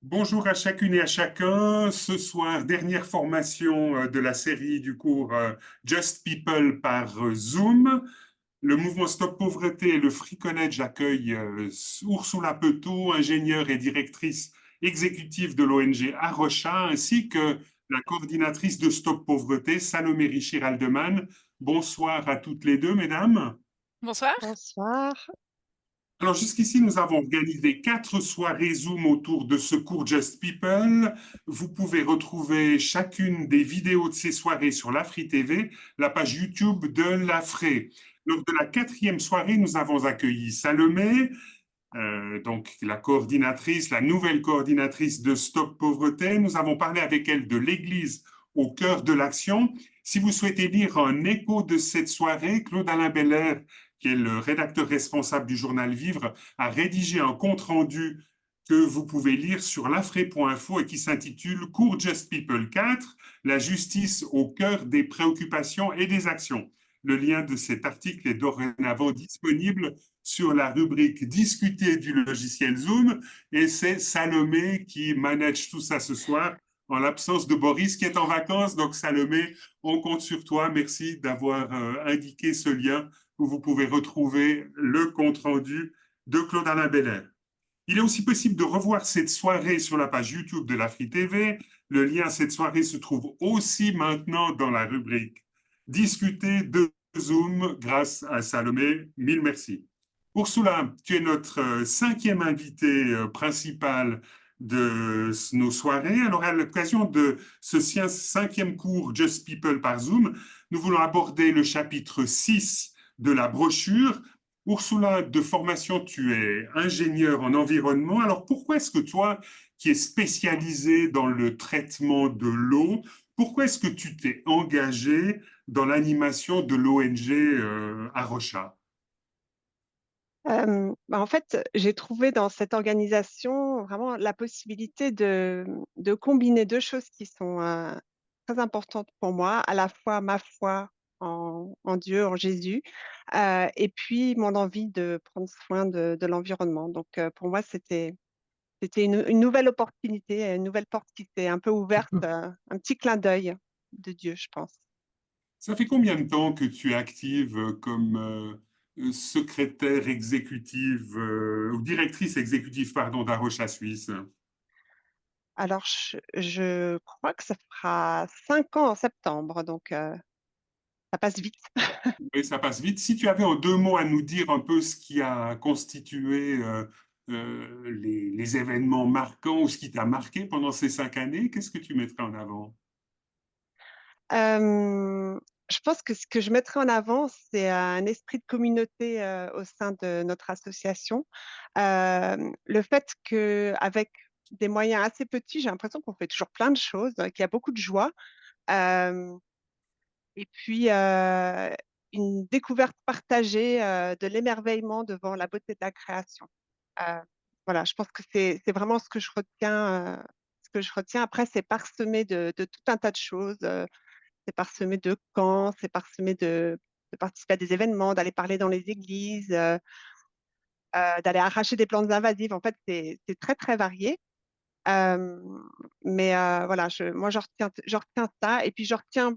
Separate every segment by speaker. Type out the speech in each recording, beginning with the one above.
Speaker 1: Bonjour à chacune et à chacun. Ce soir, dernière formation de la série du cours Just People par Zoom. Le mouvement Stop Pauvreté et le Free College accueillent Ursula Peto, ingénieure et directrice exécutive de l'ONG Arocha, ainsi que la coordinatrice de Stop Pauvreté, Salomé Richir-Aldeman. Bonsoir à toutes les deux, mesdames.
Speaker 2: Bonsoir.
Speaker 3: Bonsoir.
Speaker 1: Alors jusqu'ici, nous avons organisé 4 soirées Zoom autour de ce cours Just People. Vous pouvez retrouver chacune des vidéos de ces soirées sur l'Afri TV, la page YouTube de l'Afri. Lors de la 4e soirée, nous avons accueilli Salomé, donc la coordinatrice, la nouvelle coordinatrice de Stop Pauvreté. Nous avons parlé avec elle de l'Église au cœur de l'action. Si vous souhaitez lire un écho de cette soirée, Claude-Alain Belair, qui est le rédacteur responsable du journal Vivre, a rédigé un compte-rendu que vous pouvez lire sur lafré.info et qui s'intitule Cours Just People 4, la justice au cœur des préoccupations et des actions. Le lien de cet article est dorénavant disponible sur la rubrique Discuter du logiciel Zoom et c'est Salomé qui manage tout ça ce soir en l'absence de Boris qui est en vacances. Donc Salomé, on compte sur toi. Merci d'avoir indiqué ce lien où vous pouvez retrouver le compte-rendu de Claude-Alain Belair. Il est aussi possible de revoir cette soirée sur la page YouTube de l'Afri TV. Le lien à cette soirée se trouve aussi maintenant dans la rubrique Discuter de Zoom grâce à Salomé. Mille merci. Ursula, tu es notre 5e invitée principale de nos soirées. Alors, à l'occasion de ce 5e cours Just People par Zoom, nous voulons aborder le chapitre 6 de la brochure. Ursula, de formation, tu es ingénieure en environnement. Alors, pourquoi est-ce que toi, qui es spécialisée dans le traitement de l'eau, pourquoi est-ce que tu t'es engagée dans l'animation de l'ONG Arocha?
Speaker 3: En fait, j'ai trouvé dans cette organisation vraiment la possibilité de combiner deux choses qui sont très importantes pour moi, à la fois ma foi en Dieu, en Jésus, et puis mon envie de prendre soin de l'environnement. Donc, pour moi, c'était une nouvelle opportunité, une nouvelle porte qui s'est un peu ouverte, un petit clin d'œil de Dieu, je pense.
Speaker 1: Ça fait combien de temps que tu es active comme secrétaire exécutive ou directrice exécutive, pardon, d'Arocha Suisse?
Speaker 3: Alors, je crois que ça fera 5 ans en septembre, donc ça passe vite.
Speaker 1: Oui, ça passe vite. Si tu avais en 2 mots à nous dire un peu ce qui a constitué les événements marquants ou ce qui t'a marqué pendant ces 5 années, qu'est-ce que tu mettrais en avant?
Speaker 3: Euh, je pense que ce que je mettrais en avant, c'est un esprit de communauté au sein de notre association. Le fait qu'avec des moyens assez petits, j'ai l'impression qu'on fait toujours plein de choses, qu'il y a beaucoup de joie. Euh, et puis, une découverte partagée de l'émerveillement devant la beauté de la création. Euh, voilà, je pense que c'est vraiment ce que je retiens. Ce que je retiens. Après, c'est parsemé de tout un tas de choses. C'est parsemé de camps, c'est parsemé de participer à des événements, d'aller parler dans les églises, d'aller arracher des plantes invasives. En fait, c'est très, très varié. Euh, mais voilà, moi, je retiens ça. Et puis, je retiens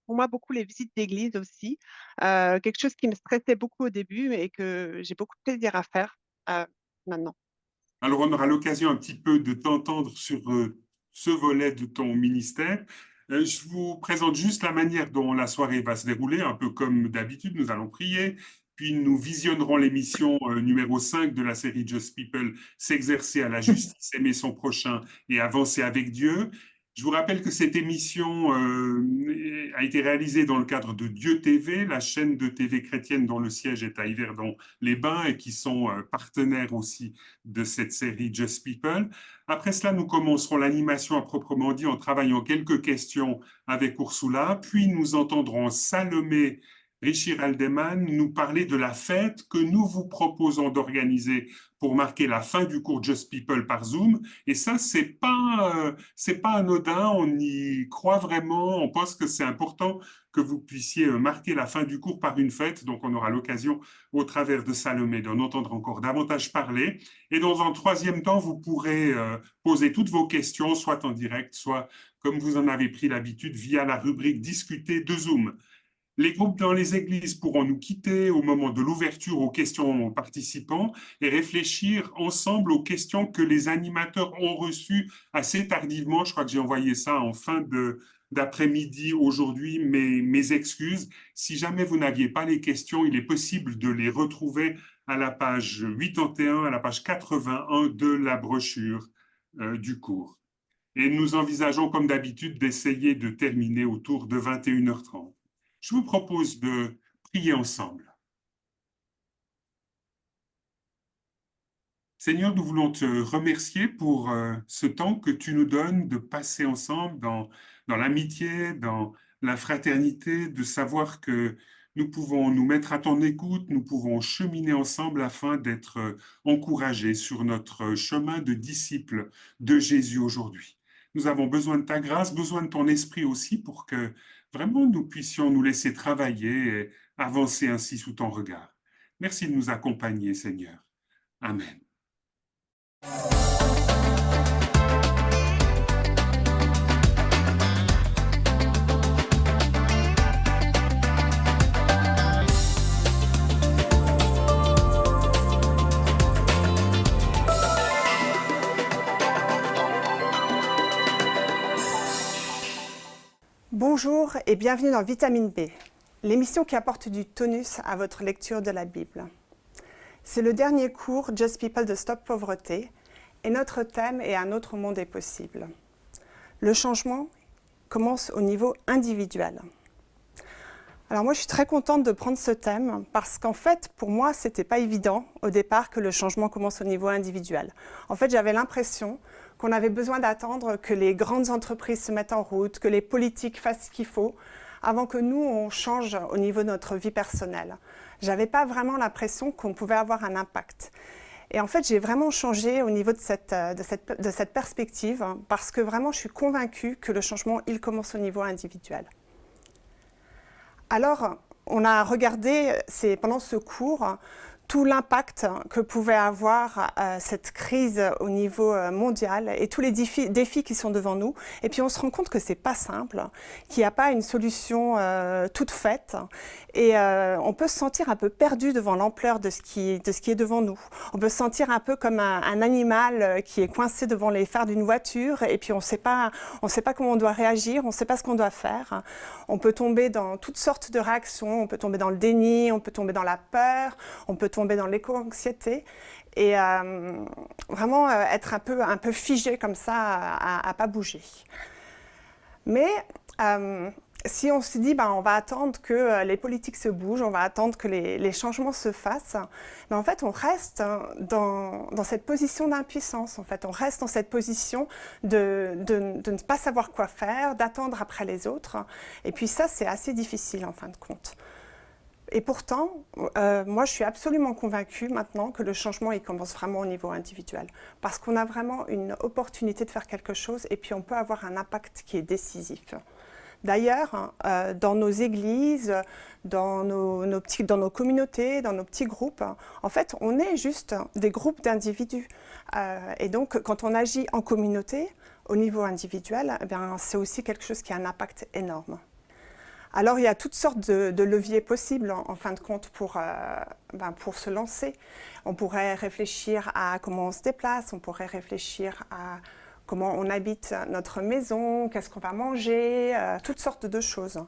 Speaker 3: pour moi beaucoup les visites d'église aussi. Quelque chose qui me stressait beaucoup au début et que j'ai beaucoup de plaisir à faire maintenant.
Speaker 1: Alors, on aura l'occasion un petit peu de t'entendre sur ce volet de ton ministère. Je vous présente juste la manière dont la soirée va se dérouler, un peu comme d'habitude, nous allons prier, puis nous visionnerons l'émission numéro 5 de la série Just People, s'exercer à la justice, aimer son prochain et avancer avec Dieu. Je vous rappelle que cette émission a été réalisée dans le cadre de Dieu TV, la chaîne de TV chrétienne dont le siège est à Yverdon-les-Bains et qui sont partenaires aussi de cette série Just People. Après cela, nous commencerons l'animation à proprement dit en travaillant quelques questions avec Ursula, puis nous entendrons Salomé Richir Aldeman nous parlait de la fête que nous vous proposons d'organiser pour marquer la fin du cours Just People par Zoom. Et ça, c'est pas anodin, on y croit vraiment, on pense que c'est important que vous puissiez marquer la fin du cours par une fête. Donc, on aura l'occasion, au travers de Salomé, d'en entendre encore davantage parler. Et dans un troisième temps, vous pourrez poser toutes vos questions, soit en direct, soit, comme vous en avez pris l'habitude, via la rubrique Discuter de Zoom. Les groupes dans les églises pourront nous quitter au moment de l'ouverture aux questions aux participants et réfléchir ensemble aux questions que les animateurs ont reçues assez tardivement. Je crois que j'ai envoyé ça en fin d'après-midi aujourd'hui, mes excuses. Si jamais vous n'aviez pas les questions, il est possible de les retrouver à la page 81, à la page 81 de la brochure du cours. Et nous envisageons, comme d'habitude, d'essayer de terminer autour de 21h30. Je vous propose de prier ensemble. Seigneur, nous voulons te remercier pour ce temps que tu nous donnes de passer ensemble dans l'amitié, dans la fraternité, de savoir que nous pouvons nous mettre à ton écoute, nous pouvons cheminer ensemble afin d'être encouragés sur notre chemin de disciples de Jésus aujourd'hui. Nous avons besoin de ta grâce, besoin de ton esprit aussi pour que vraiment nous puissions nous laisser travailler et avancer ainsi sous ton regard. Merci de nous accompagner, Seigneur. Amen.
Speaker 2: Bonjour et bienvenue dans Vitamine B, l'émission qui apporte du tonus à votre lecture de la Bible. C'est le dernier cours Just People de Stop Pauvreté et notre thème est Un autre monde est possible. Le changement commence au niveau individuel. Alors moi je suis très contente de prendre ce thème parce qu'en fait pour moi c'était pas évident au départ que le changement commence au niveau individuel. En fait j'avais l'impression qu'on avait besoin d'attendre que les grandes entreprises se mettent en route, que les politiques fassent ce qu'il faut, avant que nous, on change au niveau de notre vie personnelle. Je n'avais pas vraiment l'impression qu'on pouvait avoir un impact. Et en fait, j'ai vraiment changé au niveau de cette perspective, parce que vraiment, je suis convaincue que le changement, il commence au niveau individuel. Alors, on a regardé, pendant ce cours, tout l'impact que pouvait avoir cette crise au niveau mondial et tous les défis qui sont devant nous. Et puis on se rend compte que c'est pas simple, qu'il n'y a pas une solution toute faite. Et on peut se sentir un peu perdu devant l'ampleur de ce qui est devant nous. On peut se sentir un peu comme un animal qui est coincé devant les phares d'une voiture et puis on ne sait pas comment on doit réagir, on ne sait pas ce qu'on doit faire. On peut tomber dans toutes sortes de réactions, on peut tomber dans le déni, on peut tomber dans la peur, on peut tomber dans l'éco-anxiété et vraiment être un peu figé comme ça, à pas bouger. Mais si on se dit on va attendre que les politiques se bougent, on va attendre que les changements se fassent, en fait on reste dans cette position d'impuissance, en fait on reste dans cette position de ne pas savoir quoi faire, d'attendre après les autres, et puis ça c'est assez difficile en fin de compte. Et pourtant, moi je suis absolument convaincue maintenant que le changement il commence vraiment au niveau individuel, parce qu'on a vraiment une opportunité de faire quelque chose et puis on peut avoir un impact qui est décisif. D'ailleurs, dans nos églises, dans nos communautés, dans nos petits groupes, en fait, on est juste des groupes d'individus. Et donc, quand on agit en communauté, au niveau individuel, c'est aussi quelque chose qui a un impact énorme. Alors, il y a toutes sortes de leviers possibles, en fin de compte, pour se lancer. On pourrait réfléchir à comment on se déplace, on pourrait réfléchir à comment on habite notre maison, qu'est-ce qu'on va manger, toutes sortes de choses.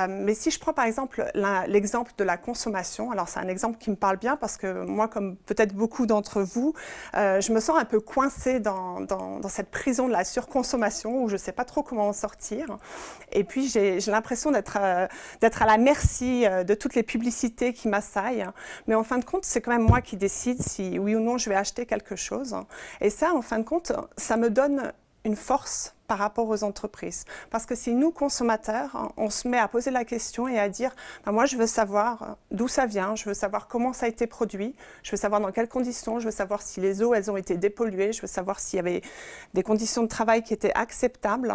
Speaker 2: Mais si je prends par exemple l'exemple de la consommation, alors c'est un exemple qui me parle bien parce que moi, comme peut-être beaucoup d'entre vous, je me sens un peu coincée dans cette prison de la surconsommation où je ne sais pas trop comment en sortir. Et puis j'ai l'impression d'être à la merci de toutes les publicités qui m'assaillent. Mais en fin de compte, c'est quand même moi qui décide si oui ou non je vais acheter quelque chose. Et ça, en fin de compte, ça me donne une force par rapport aux entreprises. Parce que si nous, consommateurs, on se met à poser la question et à dire ben moi, je veux savoir d'où ça vient, je veux savoir comment ça a été produit, je veux savoir dans quelles conditions, je veux savoir si les eaux, elles ont été dépolluées, je veux savoir s'il y avait des conditions de travail qui étaient acceptables,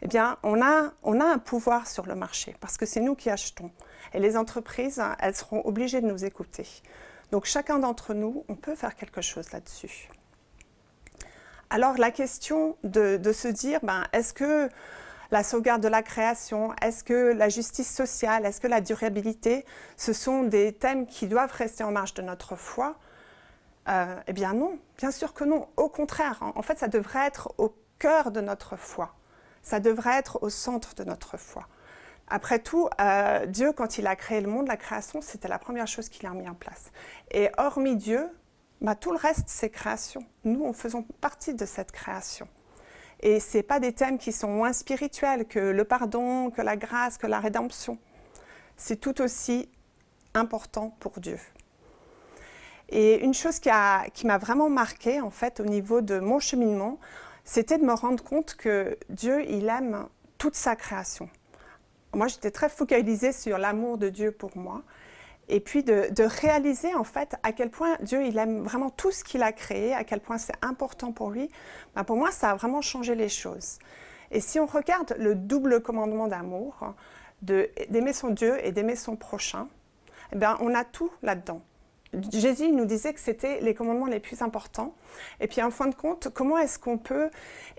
Speaker 2: eh bien, on a un pouvoir sur le marché parce que c'est nous qui achetons. Et les entreprises, elles seront obligées de nous écouter. Donc, chacun d'entre nous, on peut faire quelque chose là-dessus. Alors, la question de se dire, est-ce que la sauvegarde de la création, est-ce que la justice sociale, est-ce que la durabilité, ce sont des thèmes qui doivent rester en marge de notre foi? Eh bien non, bien sûr que non. Au contraire, en fait, ça devrait être au cœur de notre foi. Ça devrait être au centre de notre foi. Après tout, Dieu, quand il a créé le monde, la création, c'était la première chose qu'il a mis en place. Et hormis Dieu, tout le reste, c'est création. Nous, on faisons partie de cette création. Et ce n'est pas des thèmes qui sont moins spirituels que le pardon, que la grâce, que la rédemption. C'est tout aussi important pour Dieu. Et une chose qui m'a vraiment marquée, en fait, au niveau de mon cheminement, c'était de me rendre compte que Dieu, il aime toute sa création. Moi, j'étais très focalisée sur l'amour de Dieu pour moi. Et puis de réaliser en fait à quel point Dieu il aime vraiment tout ce qu'il a créé, à quel point c'est important pour lui, pour moi ça a vraiment changé les choses. Et si on regarde le double commandement d'amour, d'aimer son Dieu et d'aimer son prochain, eh bien, on a tout là-dedans. Jésus nous disait que c'était les commandements les plus importants. Et puis en fin de compte, comment est-ce qu'on peut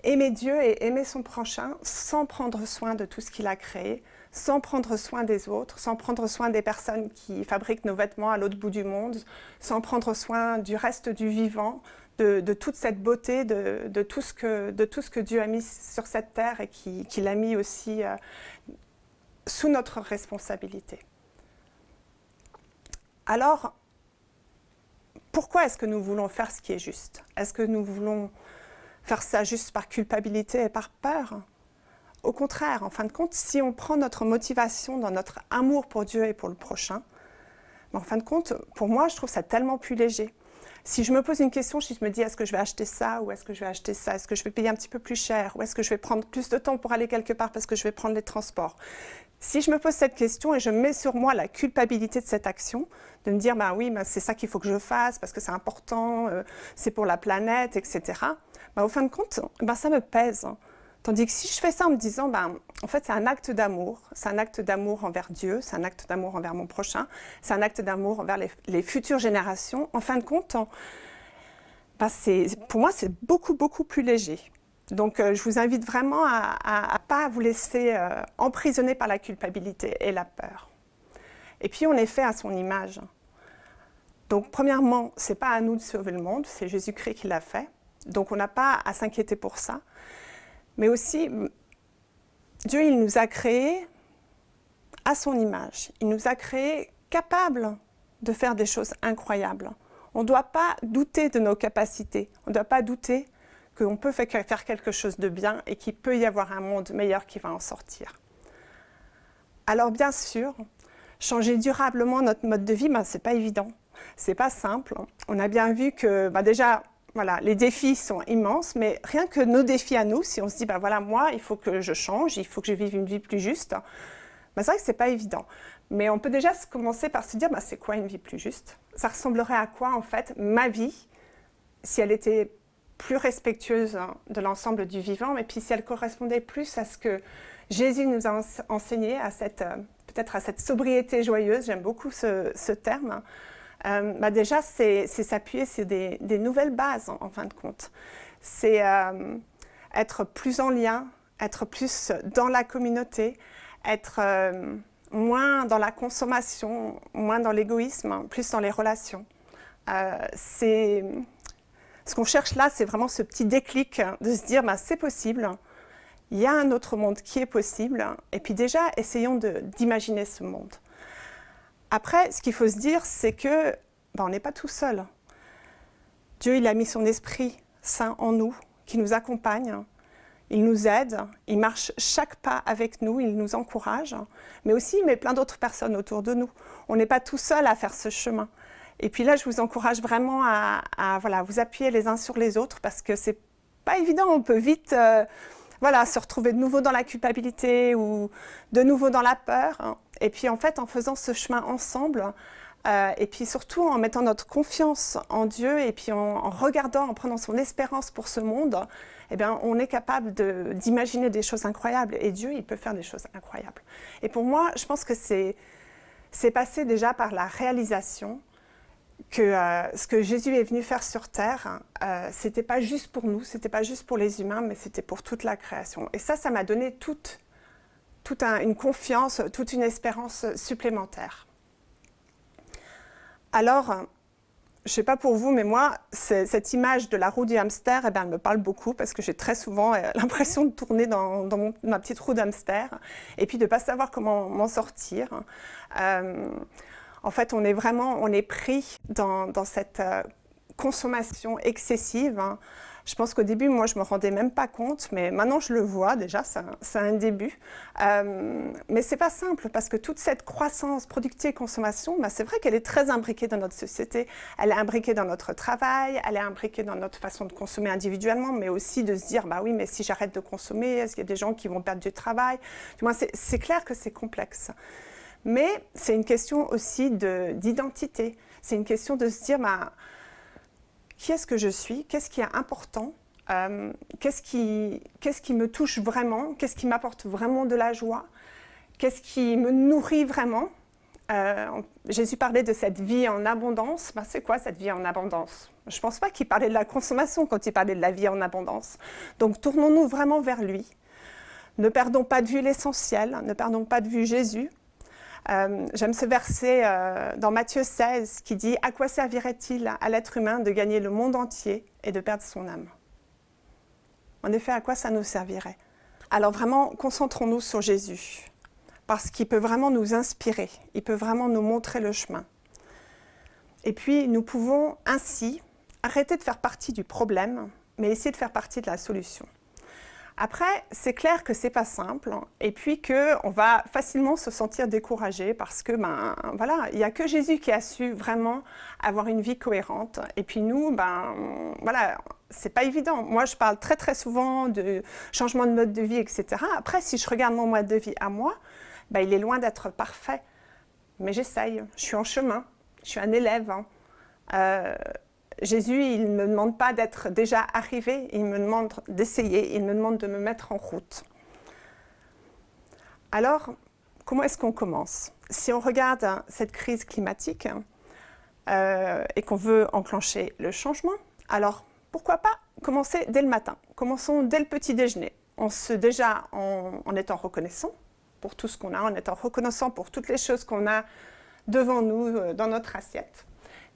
Speaker 2: aimer Dieu et aimer son prochain sans prendre soin de tout ce qu'il a créé, sans prendre soin des autres, sans prendre soin des personnes qui fabriquent nos vêtements à l'autre bout du monde, sans prendre soin du reste du vivant, de toute cette beauté, de tout ce que Dieu a mis sur cette terre et qu'il a mis aussi sous notre responsabilité. Alors, pourquoi est-ce que nous voulons faire ce qui est juste? Est-ce que nous voulons faire ça juste par culpabilité et par peur? Au contraire, en fin de compte, si on prend notre motivation dans notre amour pour Dieu et pour le prochain, en fin de compte, pour moi, je trouve ça tellement plus léger. Si je me pose une question, si je me dis est-ce que je vais acheter ça ou est-ce que je vais acheter ça, est-ce que je vais payer un petit peu plus cher ou est-ce que je vais prendre plus de temps pour aller quelque part parce que je vais prendre les transports. Si je me pose cette question et je mets sur moi la culpabilité de cette action, de me dire oui, c'est ça qu'il faut que je fasse parce que c'est important, c'est pour la planète, etc. Au fin de compte, ça me pèse. Tandis que si je fais ça en me disant, en fait, c'est un acte d'amour envers Dieu, c'est un acte d'amour envers mon prochain, c'est un acte d'amour envers les futures générations, en fin de compte, pour moi, c'est beaucoup, beaucoup plus léger. Donc, je vous invite vraiment à ne pas vous laisser emprisonner par la culpabilité et la peur. Et puis, on est fait à son image. Donc, premièrement, ce n'est pas à nous de sauver le monde, c'est Jésus-Christ qui l'a fait. Donc, on n'a pas à s'inquiéter pour ça. Mais aussi, Dieu, il nous a créés à son image. Il nous a créés capables de faire des choses incroyables. On ne doit pas douter de nos capacités. On ne doit pas douter qu'on peut faire quelque chose de bien et qu'il peut y avoir un monde meilleur qui va en sortir. Alors bien sûr, changer durablement notre mode de vie, ce n'est pas évident. Ce n'est pas simple. On a bien vu que déjà, voilà, les défis sont immenses, mais rien que nos défis à nous, si on se dit, voilà, moi, il faut que je change, il faut que je vive une vie plus juste, c'est vrai que ce n'est pas évident. Mais on peut déjà commencer par se dire, c'est quoi une vie plus juste? Ça ressemblerait à quoi, en fait, ma vie, si elle était plus respectueuse de l'ensemble du vivant, et puis si elle correspondait plus à ce que Jésus nous a enseigné, peut-être à cette sobriété joyeuse, j'aime beaucoup ce terme. Déjà, c'est s'appuyer sur des nouvelles bases, en fin de compte. C'est être plus en lien, être plus dans la communauté, être moins dans la consommation, moins dans l'égoïsme, plus dans les relations. Ce qu'on cherche là, c'est vraiment ce petit déclic de se dire c'est possible, il y a un autre monde qui est possible, et puis déjà, essayons d'imaginer ce monde. Après, ce qu'il faut se dire, c'est que on n'est pas tout seul. Dieu, il a mis son Esprit Saint en nous, qui nous accompagne, il nous aide, il marche chaque pas avec nous, il nous encourage, mais aussi il met plein d'autres personnes autour de nous. On n'est pas tout seul à faire ce chemin. Et puis là, je vous encourage vraiment à vous appuyer les uns sur les autres, parce que c'est pas évident, on peut vite voilà, se retrouver de nouveau dans la culpabilité ou de nouveau dans la peur. Hein. Et puis en fait, en faisant ce chemin ensemble, et puis surtout en mettant notre confiance en Dieu et puis en regardant, en prenant son espérance pour ce monde, eh bien, on est capable d'imaginer des choses incroyables. Et Dieu, il peut faire des choses incroyables. Et pour moi, je pense que c'est passé déjà par la réalisation que ce que Jésus est venu faire sur terre, c'était pas juste pour nous, c'était pas juste pour les humains, mais c'était pour toute la création. Et ça m'a donné toute une confiance, toute une espérance supplémentaire. Alors, je ne sais pas pour vous, mais moi, cette image de la roue du hamster, eh bien, elle me parle beaucoup parce que j'ai très souvent l'impression de tourner dans ma petite roue d'hamster et puis de ne pas savoir comment m'en sortir. En fait, on est pris dans cette consommation excessive. Hein. Je pense qu'au début, moi, je ne me rendais même pas compte, mais maintenant, je le vois déjà, c'est un début. Mais ce n'est pas simple, parce que toute cette croissance, productivité, consommation, c'est vrai qu'elle est très imbriquée dans notre société. Elle est imbriquée dans notre travail, elle est imbriquée dans notre façon de consommer individuellement, mais aussi de se dire, bah oui, mais si j'arrête de consommer, est-ce qu'il y a des gens qui vont perdre du travail? Du moins, c'est clair que c'est complexe. Mais c'est une question aussi d'identité. C'est une question de se dire, qui est-ce que je suis? Qu'est-ce qui est important? Qu'est-ce qui me touche vraiment? Qu'est-ce qui m'apporte vraiment de la joie? Qu'est-ce qui me nourrit vraiment? Jésus parlait de cette vie en abondance. C'est quoi cette vie en abondance? Je ne pense pas qu'il parlait de la consommation quand il parlait de la vie en abondance. Donc tournons-nous vraiment vers lui. Ne perdons pas de vue l'essentiel, ne perdons pas de vue Jésus. J'aime ce verset dans Matthieu 16 qui dit « À quoi servirait-il à l'être humain de gagner le monde entier et de perdre son âme ?» En effet, à quoi ça nous servirait? Alors vraiment, concentrons-nous sur Jésus, parce qu'il peut vraiment nous inspirer, il peut vraiment nous montrer le chemin. Et puis, nous pouvons ainsi arrêter de faire partie du problème, mais essayer de faire partie de la solution. Après, c'est clair que c'est pas simple, et puis qu'on va facilement se sentir découragé parce que, voilà, il n'y a que Jésus qui a su vraiment avoir une vie cohérente. Et puis nous, voilà, c'est pas évident. Moi, je parle très très souvent de changement de mode de vie, etc. Après, si je regarde mon mode de vie à moi, il est loin d'être parfait. Mais j'essaye, je suis en chemin, je suis un élève. Jésus, il ne me demande pas d'être déjà arrivé, il me demande d'essayer, il me demande de me mettre en route. Alors, comment est-ce qu'on commence? Si on regarde cette crise climatique et qu'on veut enclencher le changement, alors pourquoi pas commencer dès le matin? Commençons dès le petit déjeuner. Déjà en étant reconnaissant pour tout ce qu'on a, en étant reconnaissant pour toutes les choses qu'on a devant nous dans notre assiette.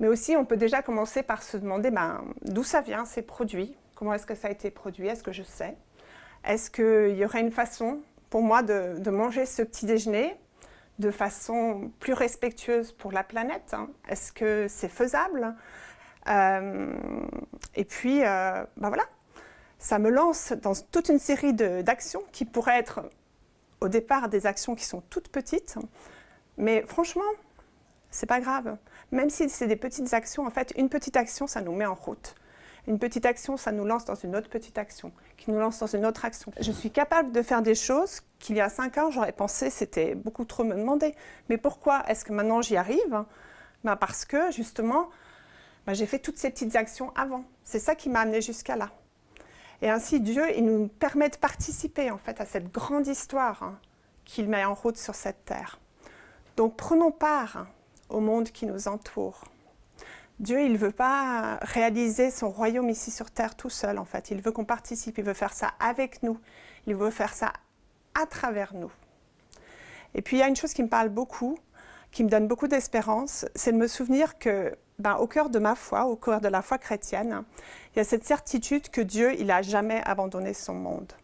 Speaker 2: Mais aussi, on peut déjà commencer par se demander d'où ça vient, ces produits. Comment est-ce que ça a été produit? Est-ce que je sais? Est-ce qu'il y aurait une façon pour moi de manger ce petit déjeuner de façon plus respectueuse pour la planète? Est-ce que c'est faisable? Et puis, voilà, ça me lance dans toute une série d'actions qui pourraient être au départ des actions qui sont toutes petites. Mais franchement, c'est pas grave. Même si c'est des petites actions, en fait, une petite action, ça nous met en route. Une petite action, ça nous lance dans une autre petite action, qui nous lance dans une autre action. Je suis capable de faire des choses qu'il y a 5 ans, j'aurais pensé, c'était beaucoup trop me demander. Mais pourquoi est-ce que maintenant j'y arrive? Parce que, justement, j'ai fait toutes ces petites actions avant. C'est ça qui m'a amené jusqu'à là. Et ainsi, Dieu, il nous permet de participer, en fait, à cette grande histoire qu'il met en route sur cette terre. Donc, prenons part au monde qui nous entoure. Dieu, il ne veut pas réaliser son royaume ici sur terre tout seul, en fait. Il veut qu'on participe, il veut faire ça avec nous, il veut faire ça à travers nous. Et puis, il y a une chose qui me parle beaucoup, qui me donne beaucoup d'espérance, c'est de me souvenir que, au cœur de ma foi, au cœur de la foi chrétienne, il y a cette certitude que Dieu, il n'a jamais abandonné son monde.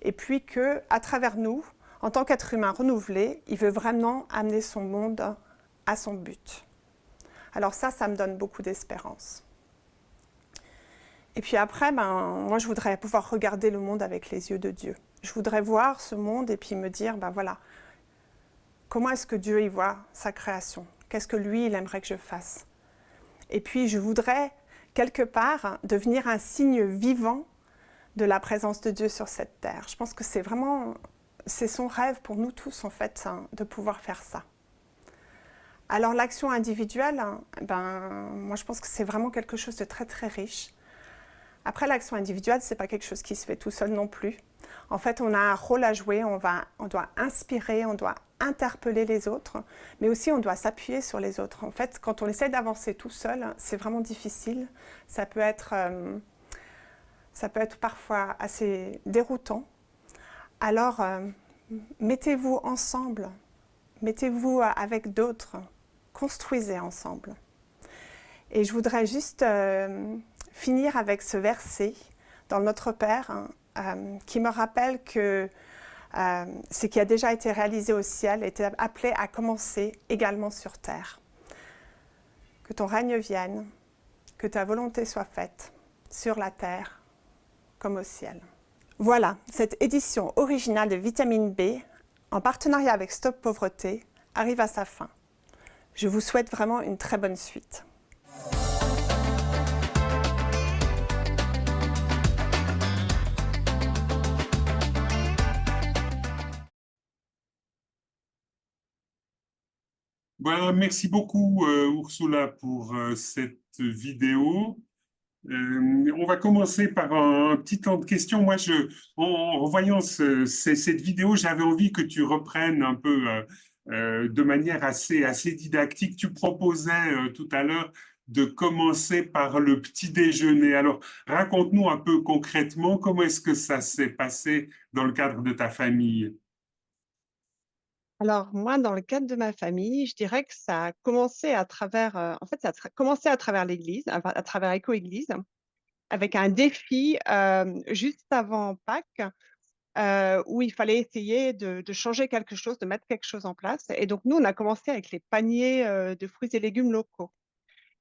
Speaker 2: Et puis qu'à travers nous, en tant qu'être humain renouvelé, il veut vraiment amener son monde à son but. Alors ça me donne beaucoup d'espérance. Et puis après, moi je voudrais pouvoir regarder le monde avec les yeux de Dieu. Je voudrais voir ce monde et puis me dire, voilà, comment est-ce que Dieu y voit sa création? Qu'est-ce que lui, il aimerait que je fasse? Et puis je voudrais, quelque part, devenir un signe vivant de la présence de Dieu sur cette terre. Je pense que c'est vraiment, c'est son rêve pour nous tous en fait, hein, de pouvoir faire ça. Alors l'action individuelle, moi je pense que c'est vraiment quelque chose de très très riche. Après l'action individuelle, c'est pas quelque chose qui se fait tout seul non plus. En fait, on a un rôle à jouer, on doit inspirer, on doit interpeller les autres, mais aussi on doit s'appuyer sur les autres. En fait, quand on essaie d'avancer tout seul, c'est vraiment difficile. Ça peut être parfois assez déroutant. Alors, mettez-vous ensemble, mettez-vous avec d'autres, construisez ensemble. Et je voudrais juste finir avec ce verset dans le Notre Père, qui me rappelle que ce qui a déjà été réalisé au ciel était appelé à commencer également sur terre. Que ton règne vienne, que ta volonté soit faite sur la terre comme au ciel. Voilà, cette édition originale de Vitamine B, en partenariat avec Stop Pauvreté, arrive à sa fin. Je vous souhaite vraiment une très bonne suite.
Speaker 1: Voilà, merci beaucoup, Ursula, pour cette vidéo. On va commencer par un petit temps de questions. Moi, en voyant cette vidéo, j'avais envie que tu reprennes un peu de manière assez didactique. Tu proposais tout à l'heure de commencer par le petit déjeuner. Alors, raconte-nous un peu concrètement comment est-ce que ça s'est passé dans le cadre de ta famille.
Speaker 3: Alors moi, dans le cadre de ma famille, je dirais que ça a commencé à travers, ça a commencé à travers l'Église, à travers Éco-Église, avec un défi juste avant Pâques, où il fallait essayer de changer quelque chose, de mettre quelque chose en place. Et donc nous, on a commencé avec les paniers de fruits et légumes locaux.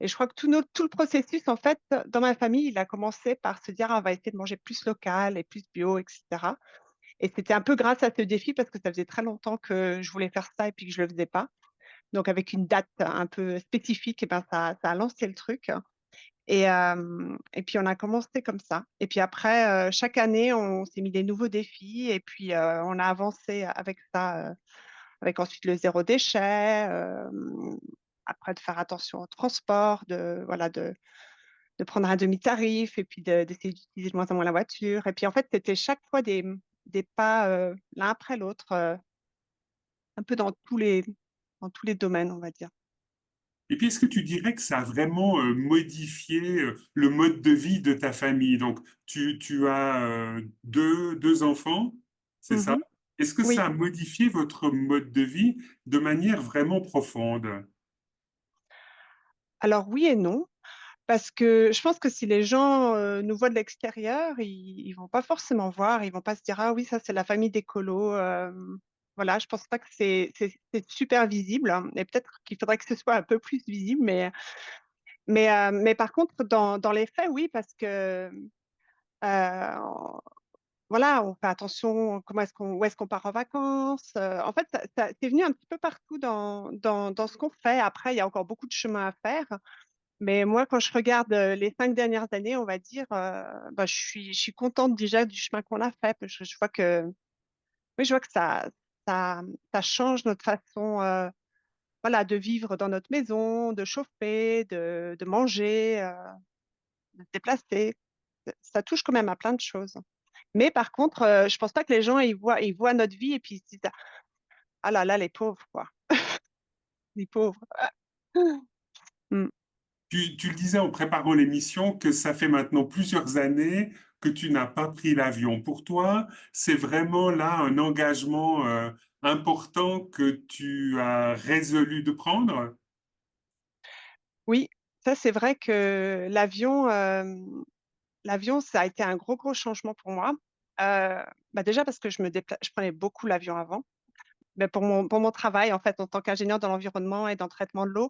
Speaker 3: Et je crois que tout le processus, en fait, dans ma famille, il a commencé par se dire, ah, on va essayer de manger plus local et plus bio, etc. Et c'était un peu grâce à ce défi parce que ça faisait très longtemps que je voulais faire ça et puis que je ne le faisais pas. Donc, avec une date un peu spécifique, et ben, ça a lancé le truc. Et puis, on a commencé comme ça. Et puis après, chaque année, on s'est mis des nouveaux défis. Et puis, on a avancé avec ça, avec ensuite le zéro déchet. Après, de faire attention au transport, voilà, de prendre un demi-tarif et puis d'essayer d'utiliser de moins en moins la voiture. Et puis, en fait, c'était chaque fois des pas l'un après l'autre, un peu dans tous les domaines, on va dire.
Speaker 1: Et puis, est-ce que tu dirais que ça a vraiment modifié le mode de vie de ta famille? Donc, tu as deux enfants, c'est ça?
Speaker 3: Mhm.
Speaker 1: Est-ce que ça
Speaker 3: Oui.
Speaker 1: a modifié votre mode de vie de manière vraiment profonde?
Speaker 3: Alors, oui et non. Parce que je pense que si les gens nous voient de l'extérieur, ils vont pas forcément voir, ils vont pas se dire, ah oui, ça c'est la famille d'écolo. Voilà, je pense pas que c'est super visible, hein. Et peut-être qu'il faudrait que ce soit un peu plus visible, mais par contre, dans les faits, oui, parce que euh, voilà, on fait attention, où est-ce qu'on part en vacances. En fait, c'est venu un petit peu partout dans ce qu'on fait. Après, il y a encore beaucoup de chemin à faire. Mais moi, quand je regarde les 5 dernières années, on va dire, je suis contente déjà du chemin qu'on a fait, parce que je vois que, oui, je vois que ça, ça change notre façon, voilà, de vivre dans notre maison, de chauffer, de manger, de se déplacer. Ça touche quand même à plein de choses. Mais par contre, je pense pas que les gens ils voient notre vie et puis ils se disent, ah là là, les pauvres, quoi, les pauvres. Mm.
Speaker 1: Tu le disais en préparant l'émission que ça fait maintenant plusieurs années que tu n'as pas pris l'avion. Pour toi, c'est vraiment là un engagement important que tu as résolu de prendre?
Speaker 3: Oui, ça c'est vrai que l'avion, ça a été un gros changement pour moi. Déjà parce que je prenais beaucoup l'avion avant. Mais pour mon travail, en fait, en tant qu'ingénieur dans l'environnement et dans le traitement de l'eau,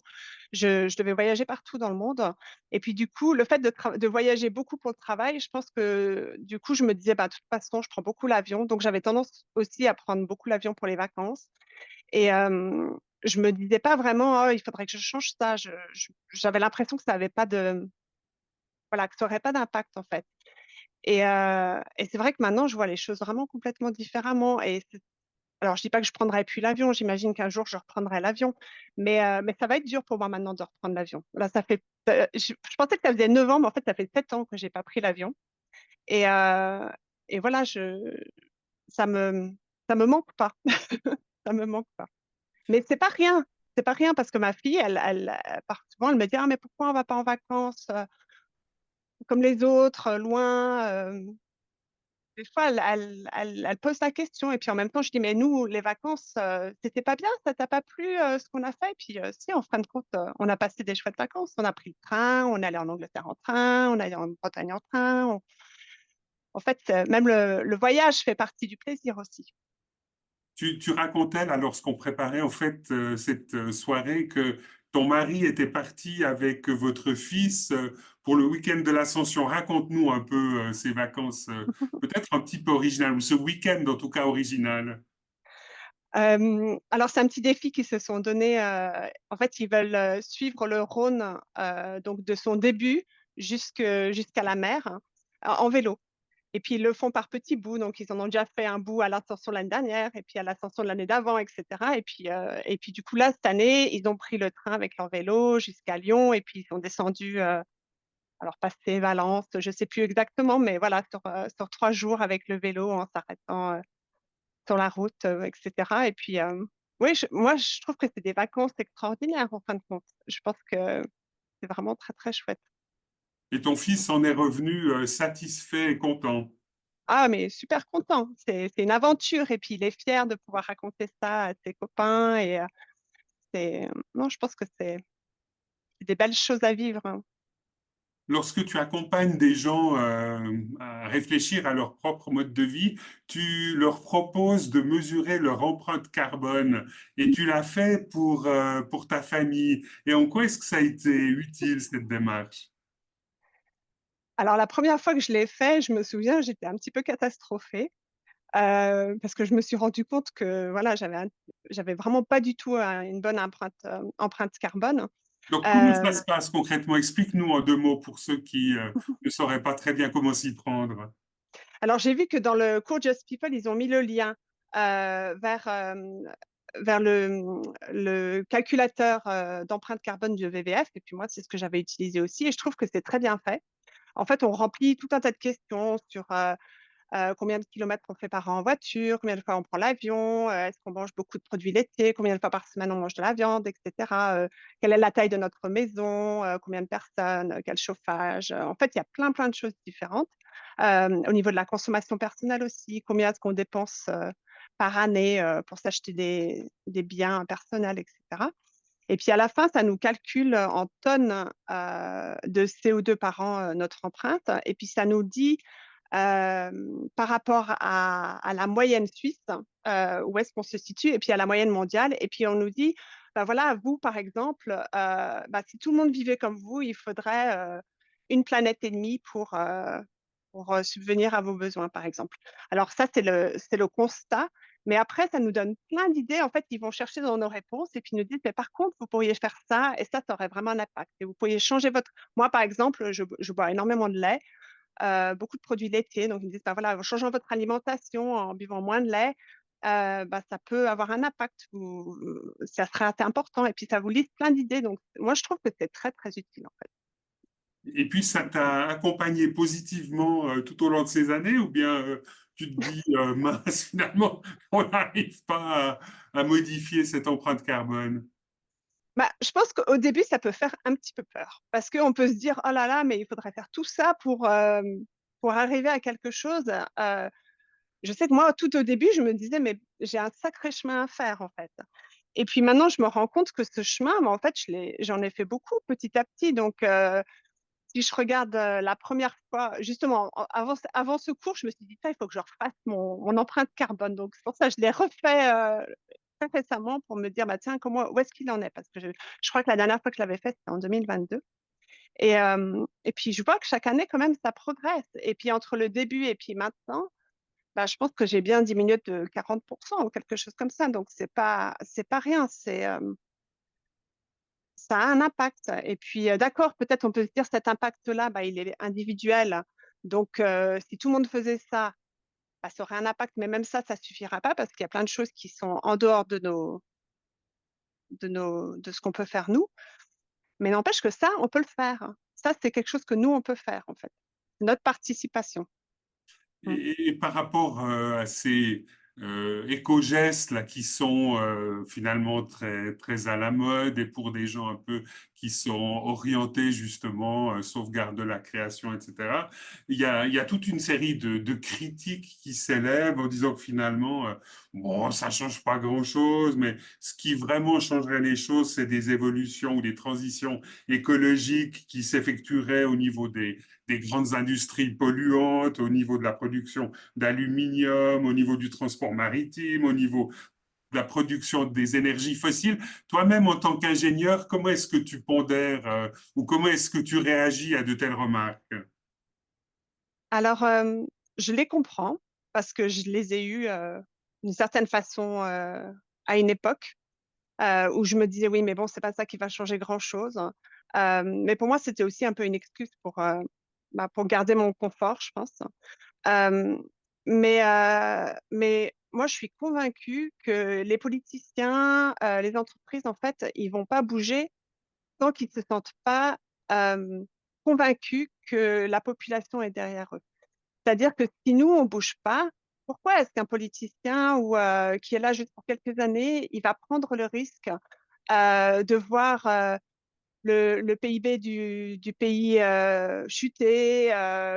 Speaker 3: je devais voyager partout dans le monde. Et puis, du coup, le fait de voyager beaucoup pour le travail, je pense que, du coup, je me disais, de toute façon, je prends beaucoup l'avion. Donc, j'avais tendance aussi à prendre beaucoup l'avion pour les vacances. Et je me disais pas vraiment, oh, il faudrait que je change ça. J'avais l'impression que ça avait pas voilà, que ça aurait pas d'impact, en fait. Et c'est vrai que maintenant, je vois les choses vraiment complètement différemment. Alors, je dis pas que je prendrai plus l'avion. J'imagine qu'un jour, je reprendrai l'avion. Mais ça va être dur pour moi maintenant de reprendre l'avion. Là, je pensais que ça faisait 9 ans, mais en fait, ça fait 7 ans que j'ai pas pris l'avion. Et, euh, et voilà, ça me, ça me manque pas. Ça me manque pas. Mais c'est pas rien. C'est pas rien parce que ma fille, souvent, elle me dit, ah, mais pourquoi on va pas en vacances comme les autres, loin des fois, elle pose la question. Et puis en même temps, je dis, mais nous, les vacances, c'était pas bien, ça t'a pas plu ce qu'on a fait? Et puis si, en fin de compte, on a passé des chouettes vacances. On a pris le train, on est allé en Angleterre en train, on est allé en Bretagne en train. En fait, même le voyage fait partie du plaisir aussi.
Speaker 1: Tu racontais là, lorsqu'on préparait en fait cette soirée, que ton mari était parti avec votre fils pour le week-end de l'Ascension. Raconte-nous un peu ces vacances, peut-être un petit peu originales, ou ce week-end en tout cas original.
Speaker 3: Alors, c'est un petit défi qu'ils se sont donné. En fait, ils veulent suivre le Rhône donc de son début jusqu'à la mer en vélo. Et puis, ils le font par petits bouts. Donc, ils en ont déjà fait un bout à l'ascension l'année dernière et puis à l'ascension de l'année d'avant, etc. Et puis, du coup, là, cette année, ils ont pris le train avec leur vélo jusqu'à Lyon et puis ils sont descendus, alors passer Valence, je ne sais plus exactement, mais voilà, sur 3 jours avec le vélo en s'arrêtant sur la route, etc. Et puis, oui, moi, je trouve que c'est des vacances extraordinaires en fin de compte. Je pense que c'est vraiment très, très chouette.
Speaker 1: Et ton fils en est revenu satisfait et content.
Speaker 3: Ah, mais super content. C'est une aventure. Et puis, il est fier de pouvoir raconter ça à ses copains. Non, je pense que c'est des belles choses à vivre, hein.
Speaker 1: Lorsque tu accompagnes des gens à réfléchir à leur propre mode de vie, tu leur proposes de mesurer leur empreinte carbone et tu l'as fait pour ta famille. Et en quoi est-ce que ça a été utile, cette démarche?
Speaker 3: Alors, la première fois que je l'ai fait, je me souviens, j'étais un petit peu catastrophée parce que je me suis rendu compte que voilà, j'avais vraiment pas du tout une bonne empreinte carbone.
Speaker 1: Donc, comment ça
Speaker 3: Euh,
Speaker 1: se passe concrètement? Explique-nous en 2 mots pour ceux qui ne sauraient pas très bien comment s'y prendre.
Speaker 3: Alors, j'ai vu que dans le cours Just People, ils ont mis le lien vers le calculateur d'empreinte carbone du VVF. Et puis moi, c'est ce que j'avais utilisé aussi. Et je trouve que c'est très bien fait. En fait, on remplit tout un tas de questions sur combien de kilomètres on fait par an en voiture, combien de fois on prend l'avion, est-ce qu'on mange beaucoup de produits laitiers, combien de fois par semaine on mange de la viande, etc. Quelle est la taille de notre maison, combien de personnes, quel chauffage. En fait, il y a plein, plein de choses différentes. Au niveau de la consommation personnelle aussi, combien est-ce qu'on dépense par année pour s'acheter des biens personnels, etc. Et puis à la fin, ça nous calcule en tonnes de CO2 par an notre empreinte. Et puis ça nous dit euh, par rapport à la moyenne suisse, où est-ce qu'on se situe, et puis à la moyenne mondiale. Et puis on nous dit, ben voilà, vous par exemple, si tout le monde vivait comme vous, il faudrait une planète et demie pour subvenir à vos besoins, par exemple. Alors ça, c'est le constat. Mais après, ça nous donne plein d'idées. En fait, ils vont chercher dans nos réponses et puis nous disent, mais par contre, vous pourriez faire ça et ça aurait vraiment un impact. Et vous pourriez changer votre... Moi, par exemple, je bois énormément de lait, beaucoup de produits laitiers. Donc, ils me disent, bah, voilà, en changeant votre alimentation, en buvant moins de lait, ça peut avoir un impact. Ça serait assez important. Et puis, ça vous liste plein d'idées. Donc, moi, je trouve que c'est très, très utile, en fait.
Speaker 1: Et puis, ça t'a accompagné positivement tout au long de ces années, ou bien tu te dis, mince, finalement, on n'arrive pas à modifier cette empreinte carbone?
Speaker 3: Bah, je pense qu'au début, ça peut faire un petit peu peur parce qu'on peut se dire, oh là là, mais il faudrait faire tout ça pour arriver à quelque chose. Euh, je sais que moi, tout au début, je me disais, mais j'ai un sacré chemin à faire, en fait. Et puis maintenant, je me rends compte que ce chemin, en fait, j'en ai fait beaucoup petit à petit. Donc, si je regarde la première fois, justement, avant ce cours, je me suis dit, ça, il faut que je refasse mon empreinte carbone. Donc, c'est pour ça que je l'ai refait très récemment pour me dire, bah, tiens, où est-ce qu'il en est? Parce que je crois que la dernière fois que je l'avais fait, c'était en 2022. Et puis, je vois que chaque année, quand même, ça progresse. Et puis, entre le début et puis maintenant, bah, je pense que j'ai bien diminué de 40% ou quelque chose comme ça. Donc, c'est pas rien. Ça a un impact. Et puis, d'accord, peut-être on peut se dire cet impact-là, bah, il est individuel. Donc, si tout le monde faisait ça, bah, ça aurait un impact, mais même ça suffira pas parce qu'il y a plein de choses qui sont en dehors de ce qu'on peut faire nous. Mais n'empêche que ça, on peut le faire. Ça, c'est quelque chose que nous, on peut faire, en fait. Notre participation. Mm.
Speaker 1: Et par rapport à ces éco-gestes là qui sont finalement très à la mode et pour des gens un peu qui sont orientés justement sauvegarde de la création, etc. Il y a toute une série de critiques qui s'élèvent en disant que finalement bon ça change pas grand-chose, mais ce qui vraiment changerait les choses, c'est des évolutions ou des transitions écologiques qui s'effectueraient au niveau des grandes industries polluantes, au niveau de la production d'aluminium, au niveau du transport maritime, au niveau de la production des énergies fossiles. Toi-même, en tant qu'ingénieur, comment est-ce que tu pondères ou comment est-ce que tu réagis à de telles remarques?
Speaker 3: Alors, je les comprends parce que je les ai eues d'une certaine façon à une époque où je me disais, oui, mais bon, c'est pas ça qui va changer grand-chose. Mais pour moi, c'était aussi un peu une excuse pour garder mon confort, je pense. Euh, mais moi, je suis convaincue que les politiciens, les entreprises, en fait, ils vont pas bouger tant qu'ils ne se sentent pas euh, convaincus que la population est derrière eux. C'est-à-dire que si nous, on bouge pas, pourquoi est-ce qu'un politicien ou qui est là juste pour quelques années, il va prendre le risque de voir le PIB du pays chuter,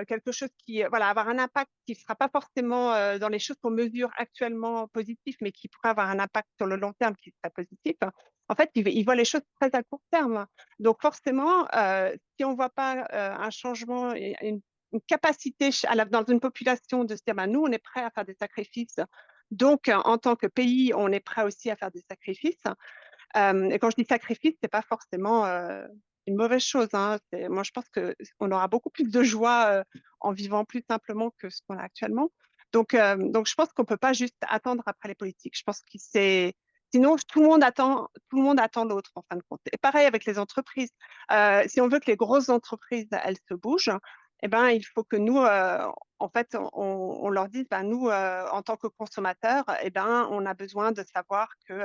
Speaker 3: quelque chose qui voilà, avoir un impact qui ne sera pas forcément dans les choses qu'on mesure actuellement positif, mais qui pourrait avoir un impact sur le long terme qui serait positif. En fait, il voit les choses très à court terme. Donc forcément, si on ne voit pas un changement et une capacité dans une population de se dire, bah, nous, on est prêt à faire des sacrifices. Donc, en tant que pays, on est prêt aussi à faire des sacrifices. Et quand je dis sacrifice, c'est pas forcément une mauvaise chose, hein. Moi, je pense qu'on aura beaucoup plus de joie en vivant plus simplement que ce qu'on a actuellement. Donc, je pense qu'on peut pas juste attendre après les politiques. Je pense que c'est sinon tout le monde attend l'autre en fin de compte. Et pareil avec les entreprises. Si on veut que les grosses entreprises elles se bougent, eh ben, il faut que nous, en fait, on leur dise, ben, nous, en tant que consommateurs, eh ben, on a besoin de savoir que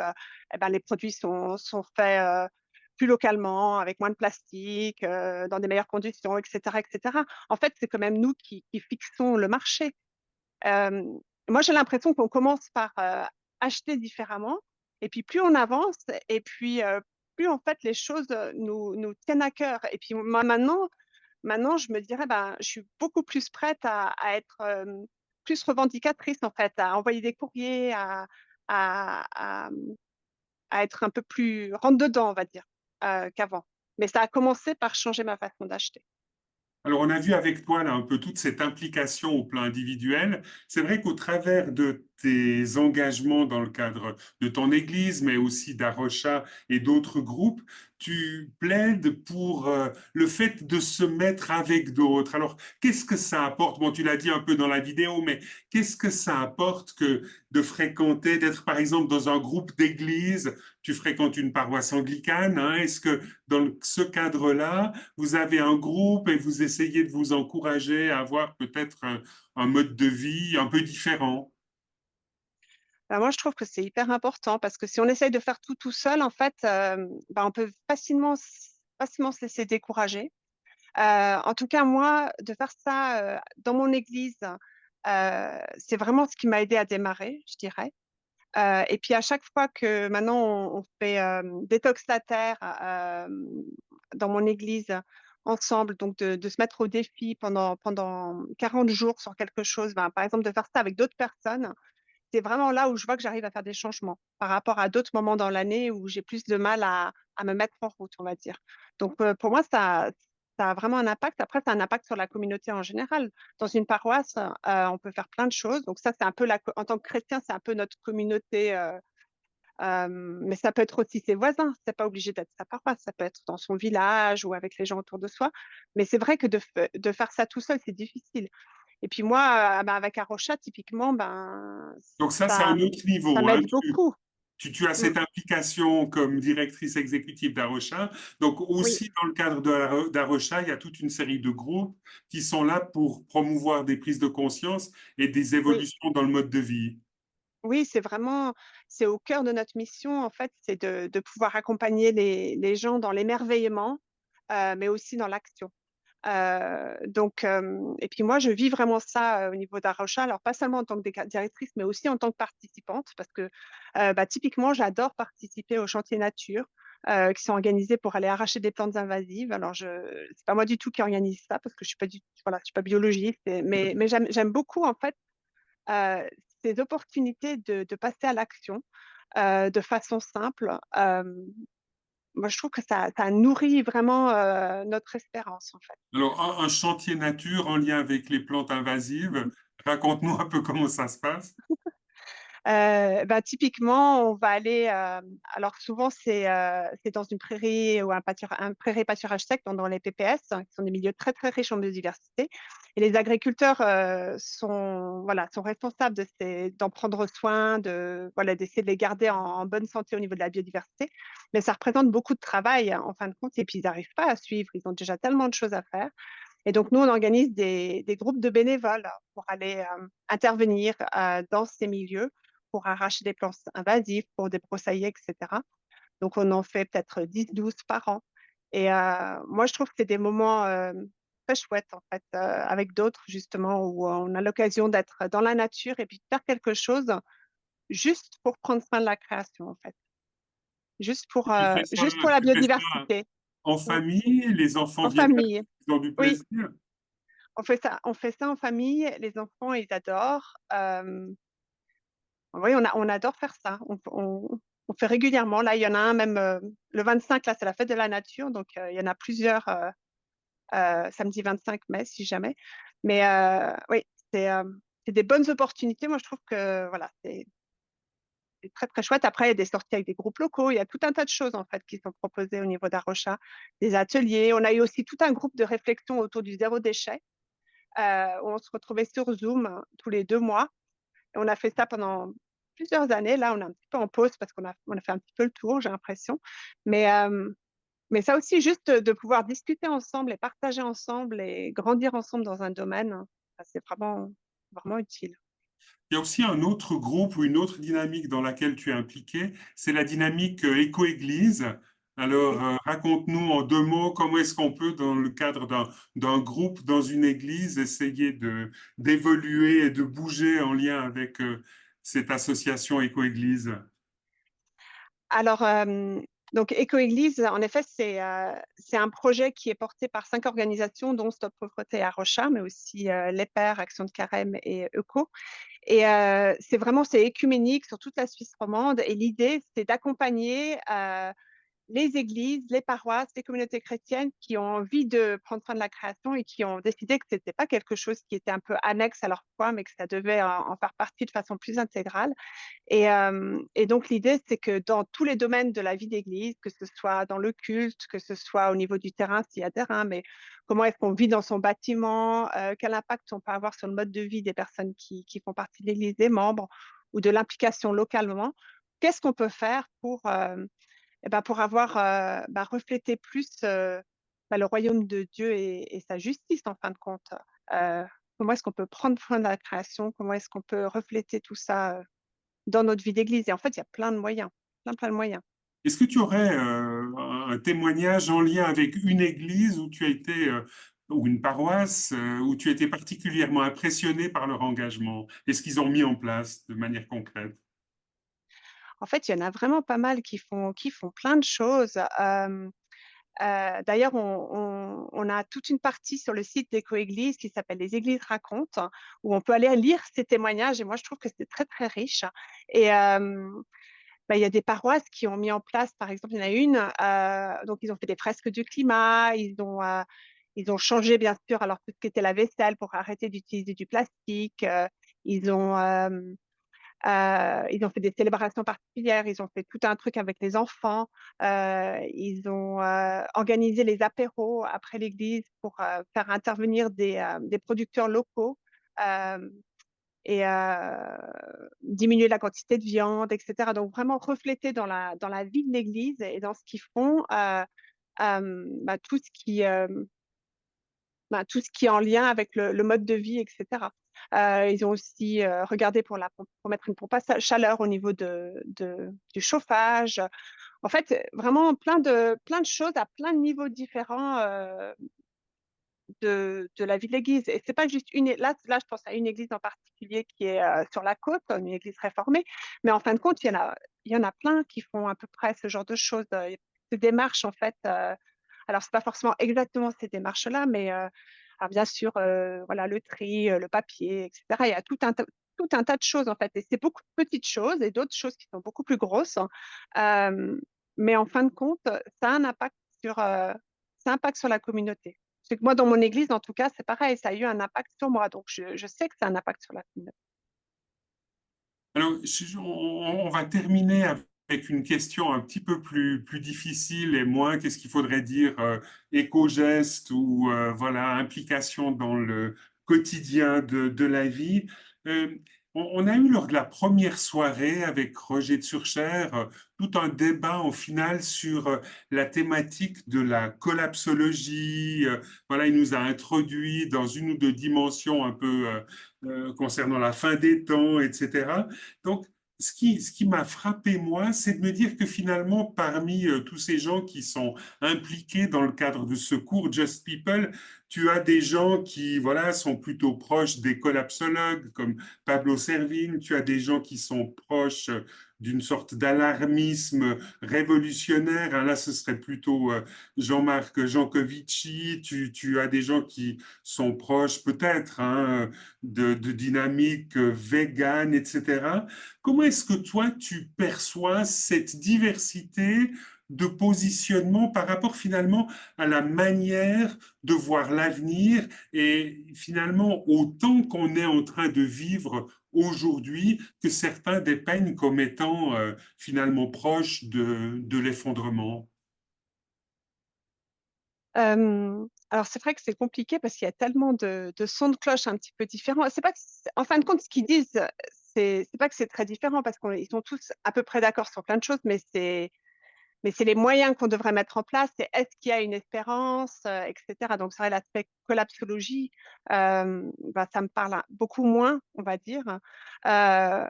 Speaker 3: eh ben, les produits sont faits plus localement, avec moins de plastique, dans des meilleures conditions, etc., etc. En fait, c'est quand même nous qui fixons le marché. Euh, Moi, j'ai l'impression qu'on commence par acheter différemment, et puis plus on avance, et puis plus en fait les choses nous tiennent à cœur. Et puis moi, maintenant, je me dirais, ben, je suis beaucoup plus prête à être plus revendicatrice, en fait, à envoyer des courriers, à, à- à être un peu plus rentre-dedans, on va dire, qu'avant. Mais ça a commencé par changer ma façon d'acheter.
Speaker 1: Alors, on a vu avec toi là un peu toute cette implication au plan individuel. C'est vrai qu'au travers de tes engagements dans le cadre de ton église, mais aussi d'Arocha et d'autres groupes, tu plaides pour le fait de se mettre avec d'autres. Alors, qu'est-ce que ça apporte? Bon, tu l'as dit un peu dans la vidéo, mais qu'est-ce que ça apporte que de fréquenter, d'être par exemple dans un groupe d'église? Tu fréquentes une paroisse anglicane, hein? Est-ce que dans ce cadre-là, vous avez un groupe et vous essayez de vous encourager à avoir peut-être un mode de vie un peu différent?
Speaker 3: Ben, moi, je trouve que c'est hyper important parce que si on essaye de faire tout seul, en fait, ben, on peut facilement se laisser décourager. En tout cas, moi, de faire ça dans mon église, c'est vraiment ce qui m'a aidé à démarrer, je dirais. Et puis à chaque fois que maintenant on fait détox la terre dans mon église ensemble, donc de se mettre au défi pendant 40 jours sur quelque chose, ben, par exemple de faire ça avec d'autres personnes, c'est vraiment là où je vois que j'arrive à faire des changements par rapport à d'autres moments dans l'année où j'ai plus de mal à me mettre en route, on va dire. Donc pour moi, ça a vraiment un impact. Après, ça a un impact sur la communauté en général. Dans une paroisse, on peut faire plein de choses. Donc ça, c'est un peu en tant que chrétien, c'est un peu notre communauté. Mais ça peut être aussi ses voisins. C'est pas obligé d'être sa paroisse. Ça peut être dans son village ou avec les gens autour de soi. Mais c'est vrai que de faire ça tout seul, c'est difficile. Et puis moi, ben, avec Arocha, typiquement, ben,
Speaker 1: Donc ça, c'est
Speaker 3: ça,
Speaker 1: un autre
Speaker 3: ça
Speaker 1: niveau, hein.
Speaker 3: m'aide beaucoup.
Speaker 1: Tu as
Speaker 3: Mm.
Speaker 1: cette implication comme directrice exécutive d'Arocha. Donc
Speaker 3: Oui,
Speaker 1: aussi dans le cadre d'Arocha, il y a toute une série de groupes qui sont là pour promouvoir des prises de conscience et des
Speaker 3: oui.
Speaker 1: évolutions dans le mode de vie.
Speaker 3: Oui, c'est au cœur de notre mission, en fait, c'est de pouvoir accompagner les gens dans l'émerveillement, mais aussi dans l'action. Et puis moi, je vis vraiment ça au niveau d'Arrocha, alors pas seulement en tant que directrice, mais aussi en tant que participante, parce que typiquement, j'adore participer aux chantiers nature qui sont organisés pour aller arracher des plantes invasives. Alors, c'est pas moi du tout qui organise ça, parce que voilà, je suis pas biologiste, mais j'aime beaucoup, en fait, euh, ces opportunités de passer à l'action de façon simple. Moi, je trouve que ça nourrit vraiment notre espérance, en fait.
Speaker 1: Alors, un chantier nature en lien avec les plantes invasives, raconte-nous un peu comment ça se passe.
Speaker 3: Typiquement, on va aller. Alors souvent, c'est dans une prairie ou un prairie pâturage sec, donc dans les PPS, hein, qui sont des milieux très très riches en biodiversité. Et les agriculteurs sont responsables d'en prendre soin, d'essayer de les garder en bonne santé au niveau de la biodiversité. Mais ça représente beaucoup de travail en fin de compte, et puis ils n'arrivent pas à suivre. Ils ont déjà tellement de choses à faire. Et donc, nous, on organise des groupes de bénévoles pour aller intervenir dans ces milieux, pour arracher des plantes invasives, pour débroussailler, etc. Donc, on en fait peut-être 10-12 par an. Et moi, je trouve que c'est des moments très chouettes, en fait, avec d'autres, justement, où on a l'occasion d'être dans la nature et puis de faire quelque chose juste pour prendre soin de la création, en fait. Juste pour la
Speaker 1: Tu fais ça
Speaker 3: biodiversité.
Speaker 1: en
Speaker 3: Mm.
Speaker 1: famille, les enfants
Speaker 3: En
Speaker 1: viennent avec,
Speaker 3: famille.
Speaker 1: ils ont du
Speaker 3: Oui,
Speaker 1: plaisir.
Speaker 3: on fait ça en famille. Les enfants, ils adorent. Oui, on adore faire ça. On fait régulièrement. Là, il y en a un même le 25, là, c'est la fête de la nature. Donc, il y en a plusieurs samedi 25 mai, si jamais. Mais oui, c'est euh, c'est des bonnes opportunités. Moi, je trouve que voilà, c'est très, très chouette. Après, il y a des sorties avec des groupes locaux. Il y a tout un tas de choses, en fait, qui sont proposées au niveau d'Arocha. Des ateliers. On a eu aussi tout un groupe de réflexion autour du zéro déchet, où on se retrouvait sur Zoom tous les 2 mois. Et on a fait ça pendant plusieurs années. Là, on est un petit peu en pause parce qu'on a fait un petit peu le tour, j'ai l'impression. Mais, euh, mais ça aussi, juste de pouvoir discuter ensemble et partager ensemble et grandir ensemble dans un domaine, c'est vraiment, vraiment utile.
Speaker 1: Il y a aussi un autre groupe ou une autre dynamique dans laquelle tu es impliqué, c'est la dynamique éco-église. Alors,
Speaker 3: Oui.
Speaker 1: raconte-nous en 2 mots comment est-ce qu'on peut, dans le cadre d'un groupe dans une église, essayer d'évoluer et de bouger en lien avec cette association éco-église.
Speaker 3: Alors, donc Éco-Église, en effet, c'est un projet qui est porté par 5 organisations, dont Stop Pauvreté à Rocha, mais aussi Les Pères, Action de Carême et ECO. Et c'est écuménique sur toute la Suisse romande. Et l'idée, c'est d'accompagner les églises, les paroisses, les communautés chrétiennes qui ont envie de prendre soin de la création et qui ont décidé que ce n'était pas quelque chose qui était un peu annexe à leur foi, mais que ça devait en faire partie de façon plus intégrale. Et donc, l'idée, c'est que dans tous les domaines de la vie d'église, que ce soit dans le culte, que ce soit au niveau du terrain, s'il y a terrain, mais comment est-ce qu'on vit dans son bâtiment, quel impact on peut avoir sur le mode de vie des personnes qui font partie de l'église, des membres, ou de l'implication localement, qu'est-ce qu'on peut faire pour avoir reflété plus le royaume de Dieu et sa justice, en fin de compte. Euh, Comment est-ce qu'on peut prendre soin de la création? Comment est-ce qu'on peut refléter tout ça dans notre vie d'église? Et en fait, il y a plein de moyens, plein de moyens.
Speaker 1: Est-ce que tu aurais un témoignage en lien avec une église où tu as été, ou une paroisse, où tu as été particulièrement impressionné par leur engagement et ce qu'ils ont mis en place de manière concrète?
Speaker 3: En fait, il y en a vraiment pas mal qui font plein de choses. D'ailleurs, on a toute une partie sur le site d'Éco-Église qui s'appelle Les Églises racontent, où on peut aller lire ces témoignages. Et moi, je trouve que c'est très, très riche. Et il y a des paroisses qui ont mis en place, par exemple, il y en a une, donc ils ont fait des fresques du climat, ils ont changé, bien sûr, alors tout ce qui était la vaisselle pour arrêter d'utiliser du plastique. Ils ont, euh, ils ont fait des célébrations particulières, ils ont fait tout un truc avec les enfants, ils ont organisé les apéros après l'église pour faire intervenir des producteurs locaux. Euh, et diminuer la quantité de viande, etc. Donc vraiment refléter dans la vie de l'Église et dans ce qu'ils font bah, tout ce qui est en lien avec le mode de vie, etc. Ils ont aussi regardé pour mettre une pompe à chaleur au niveau du chauffage. En fait, vraiment plein de choses à plein de niveaux différents de la vie de l'Église. Et c'est pas juste là, je pense à une église en particulier qui est sur la côte, une église réformée, mais en fin de compte, il y en a plein qui font à peu près ce genre de choses. Ces démarches, en fait, alors c'est pas forcément exactement ces démarches-là, mais alors bien sûr, voilà, le tri, le papier, etc. Il y a tout un tas de choses, en fait, et c'est beaucoup de petites choses et d'autres choses qui sont beaucoup plus grosses. Euh, mais en fin de compte, ça a un impact sur, ça impacte sur la communauté. C'est que moi, dans mon église, en tout cas, c'est pareil, ça a eu un impact sur moi. Donc, je sais que ça a un impact sur la communauté.
Speaker 1: Alors, on va terminer avec une question un petit peu plus difficile et moins qu'est-ce qu'il faudrait dire éco-geste ou voilà, implication dans le quotidien de la vie. Euh, on a eu lors de la première soirée avec Roger de Surchère tout un débat au final sur la thématique de la collapsologie. Voilà, il nous a introduit dans une ou deux dimensions un peu concernant la fin des temps, etc. Donc, ce qui m'a frappé, moi, c'est de me dire que finalement, parmi tous ces gens qui sont impliqués dans le cadre de secours Just People, tu as des gens qui, voilà, sont plutôt proches des collapsologues, comme Pablo Servigne, tu as des gens qui sont proches d'une sorte d'alarmisme révolutionnaire. Là, ce serait plutôt Jean-Marc Jancovici. Tu as des gens qui sont proches, peut-être, hein, de dynamique végane, etc. Comment est-ce que toi, tu perçois cette diversité de positionnement par rapport finalement à la manière de voir l'avenir et finalement au temps qu'on est en train de vivre aujourd'hui que certains dépeignent comme étant finalement proches de l'effondrement?
Speaker 3: Alors, c'est vrai que c'est compliqué parce qu'il y a tellement de sons de cloche un petit peu différents. C'est pas que en fin de compte, ce qu'ils disent, c'est pas que c'est très différent parce qu'ils sont tous à peu près d'accord sur plein de choses, mais c'est les moyens qu'on devrait mettre en place. C'est est-ce qu'il y a une espérance, etc. Donc, c'est vrai, l'aspect collapsologie, bah, ça me parle beaucoup moins, on va dire. Euh,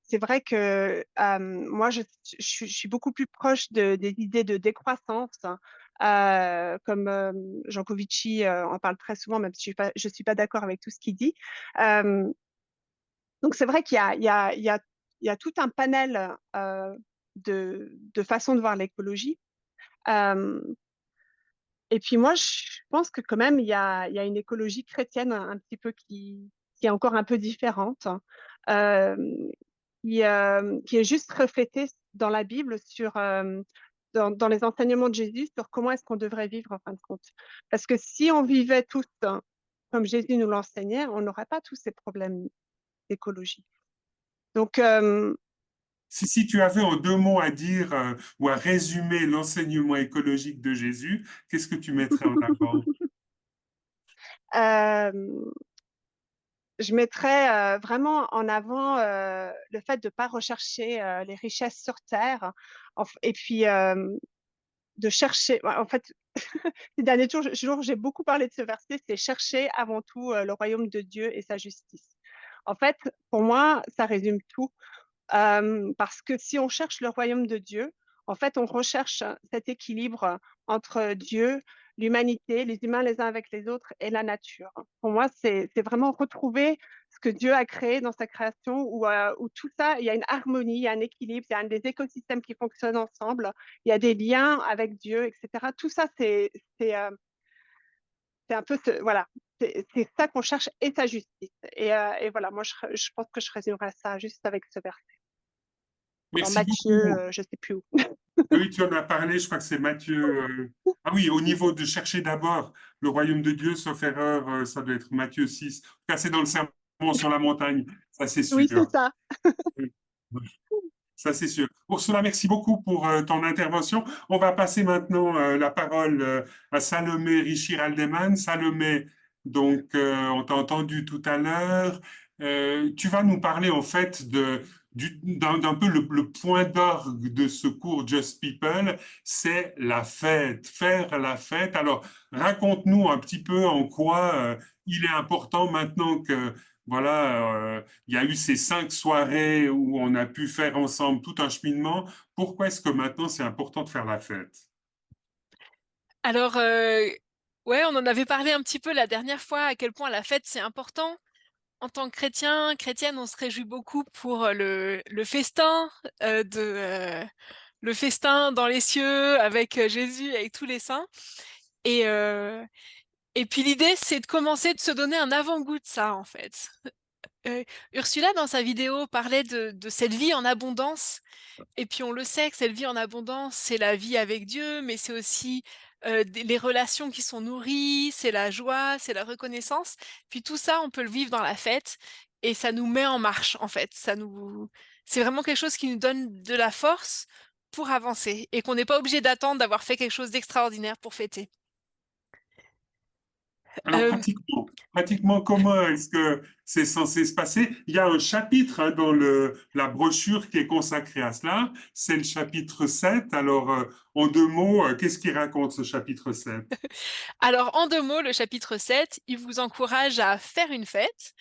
Speaker 3: c'est vrai que moi, je suis beaucoup plus proche des idées de décroissance, hein, comme Jancovici en parle très souvent, même si je suis pas d'accord avec tout ce qu'il dit. Euh, donc, c'est vrai il y a tout un panel de façons de voir l'écologie. Euh, et puis moi, je pense que quand même, il y a une écologie chrétienne un petit peu qui est encore un peu différente, euh, qui est juste reflétée dans la Bible dans les enseignements de Jésus sur comment est-ce qu'on devrait vivre en fin de compte. Parce que si on vivait tous comme Jésus nous l'enseignait, on n'aurait pas tous ces problèmes d'écologie. Donc,
Speaker 1: Si tu avais en deux mots à dire ou à résumer l'enseignement écologique de Jésus, qu'est-ce que tu mettrais en avant?
Speaker 3: euh, je mettrais vraiment en avant le fait de ne pas rechercher les richesses sur Terre et puis de chercher. En fait, ces derniers jours, j'ai beaucoup parlé de ce verset, c'est chercher avant tout le royaume de Dieu et sa justice. En fait, pour moi, ça résume tout. Parce que si on cherche le royaume de Dieu, en fait, on recherche cet équilibre entre Dieu, l'humanité, les humains les uns avec les autres et la nature. Pour moi, c'est vraiment retrouver ce que Dieu a créé dans sa création, où tout ça, il y a une harmonie, il y a un équilibre, il y a des écosystèmes qui fonctionnent ensemble, il y a des liens avec Dieu, etc. Tout ça, c'est un peu, voilà, c'est ça qu'on cherche et sa justice. Et voilà, moi, je pense que je résumerai ça juste avec ce verset dans
Speaker 1: Merci
Speaker 3: Matthieu,
Speaker 1: beaucoup.
Speaker 3: je sais plus où.
Speaker 1: Oui, tu en as parlé, je crois que c'est Matthieu. Ah oui, au niveau de chercher d'abord le royaume de Dieu, sauf erreur, ça doit être Matthieu 6. En tout cas, c'est dans le sermon sur la montagne, ça c'est
Speaker 3: Oui, c'est
Speaker 1: sûr.
Speaker 3: ça.
Speaker 1: Oui, ça c'est sûr. Ursula, merci beaucoup pour ton intervention. On va passer maintenant la parole à Salomé Richir-Aldeman. Salomé, donc on t'a entendu tout à l'heure. Tu vas nous parler en fait d'un peu le point d'orgue de ce cours Just People, c'est la fête, faire la fête. Alors, raconte-nous un petit peu en quoi il est important maintenant que voilà, il y a eu ces 5 soirées où on a pu faire ensemble tout un cheminement. Pourquoi est-ce que maintenant c'est important de faire la fête?
Speaker 4: Alors, ouais, on en avait parlé un petit peu la dernière fois, à quel point la fête, c'est important. En tant que chrétien, chrétienne, on se réjouit beaucoup pour, le festin, le festin dans les cieux avec, Jésus, avec tous les saints et heu et puis l'idée, c'est de commencer de se donner un avant-goût de ça, en fait. Ursula, dans sa vidéo, parlait de cette vie en abondance et puis on le sait que cette vie en abondance, c'est la vie avec Dieu, mais c'est aussi, des les relations qui sont nourries, c'est la joie, c'est la reconnaissance. Puis tout ça, on peut le vivre dans la fête et ça nous met en marche, en fait. C'est vraiment quelque chose qui nous donne de la force pour avancer et qu'on n'est pas obligé d'attendre d'avoir fait quelque chose d'extraordinaire pour fêter.
Speaker 1: Alors
Speaker 4: Hem
Speaker 1: pratiquement, comment est-ce que c'est censé se passer? Il y a un chapitre hein, dans la brochure qui est consacré à cela, c'est le chapitre 7. Alors, en 2 mots, qu'est-ce qui raconte ce chapitre 7?
Speaker 4: Alors, en 2 mots, le chapitre 7, il vous encourage à faire une fête,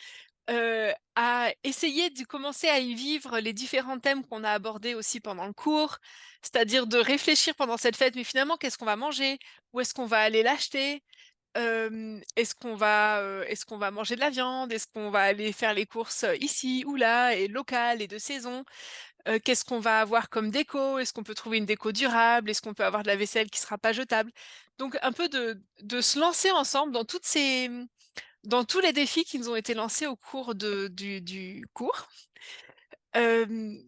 Speaker 4: à essayer de commencer à y vivre les différents thèmes qu'on a abordés aussi pendant le cours. C'est-à-dire de réfléchir pendant cette fête, mais finalement, qu'est-ce qu'on va manger? Où est-ce qu'on va aller l'acheter? Est-ce qu'on va manger de la viande? Est-ce qu'on va aller faire les courses, ici ou là et locales et de saison? Qu'est-ce qu'on va avoir comme déco? Est-ce qu'on peut trouver une déco durable? Est-ce qu'on peut avoir de la vaisselle qui sera pas jetable? Donc un peu de se lancer ensemble dans dans tous les défis qui nous ont été lancés au cours du cours. Hem,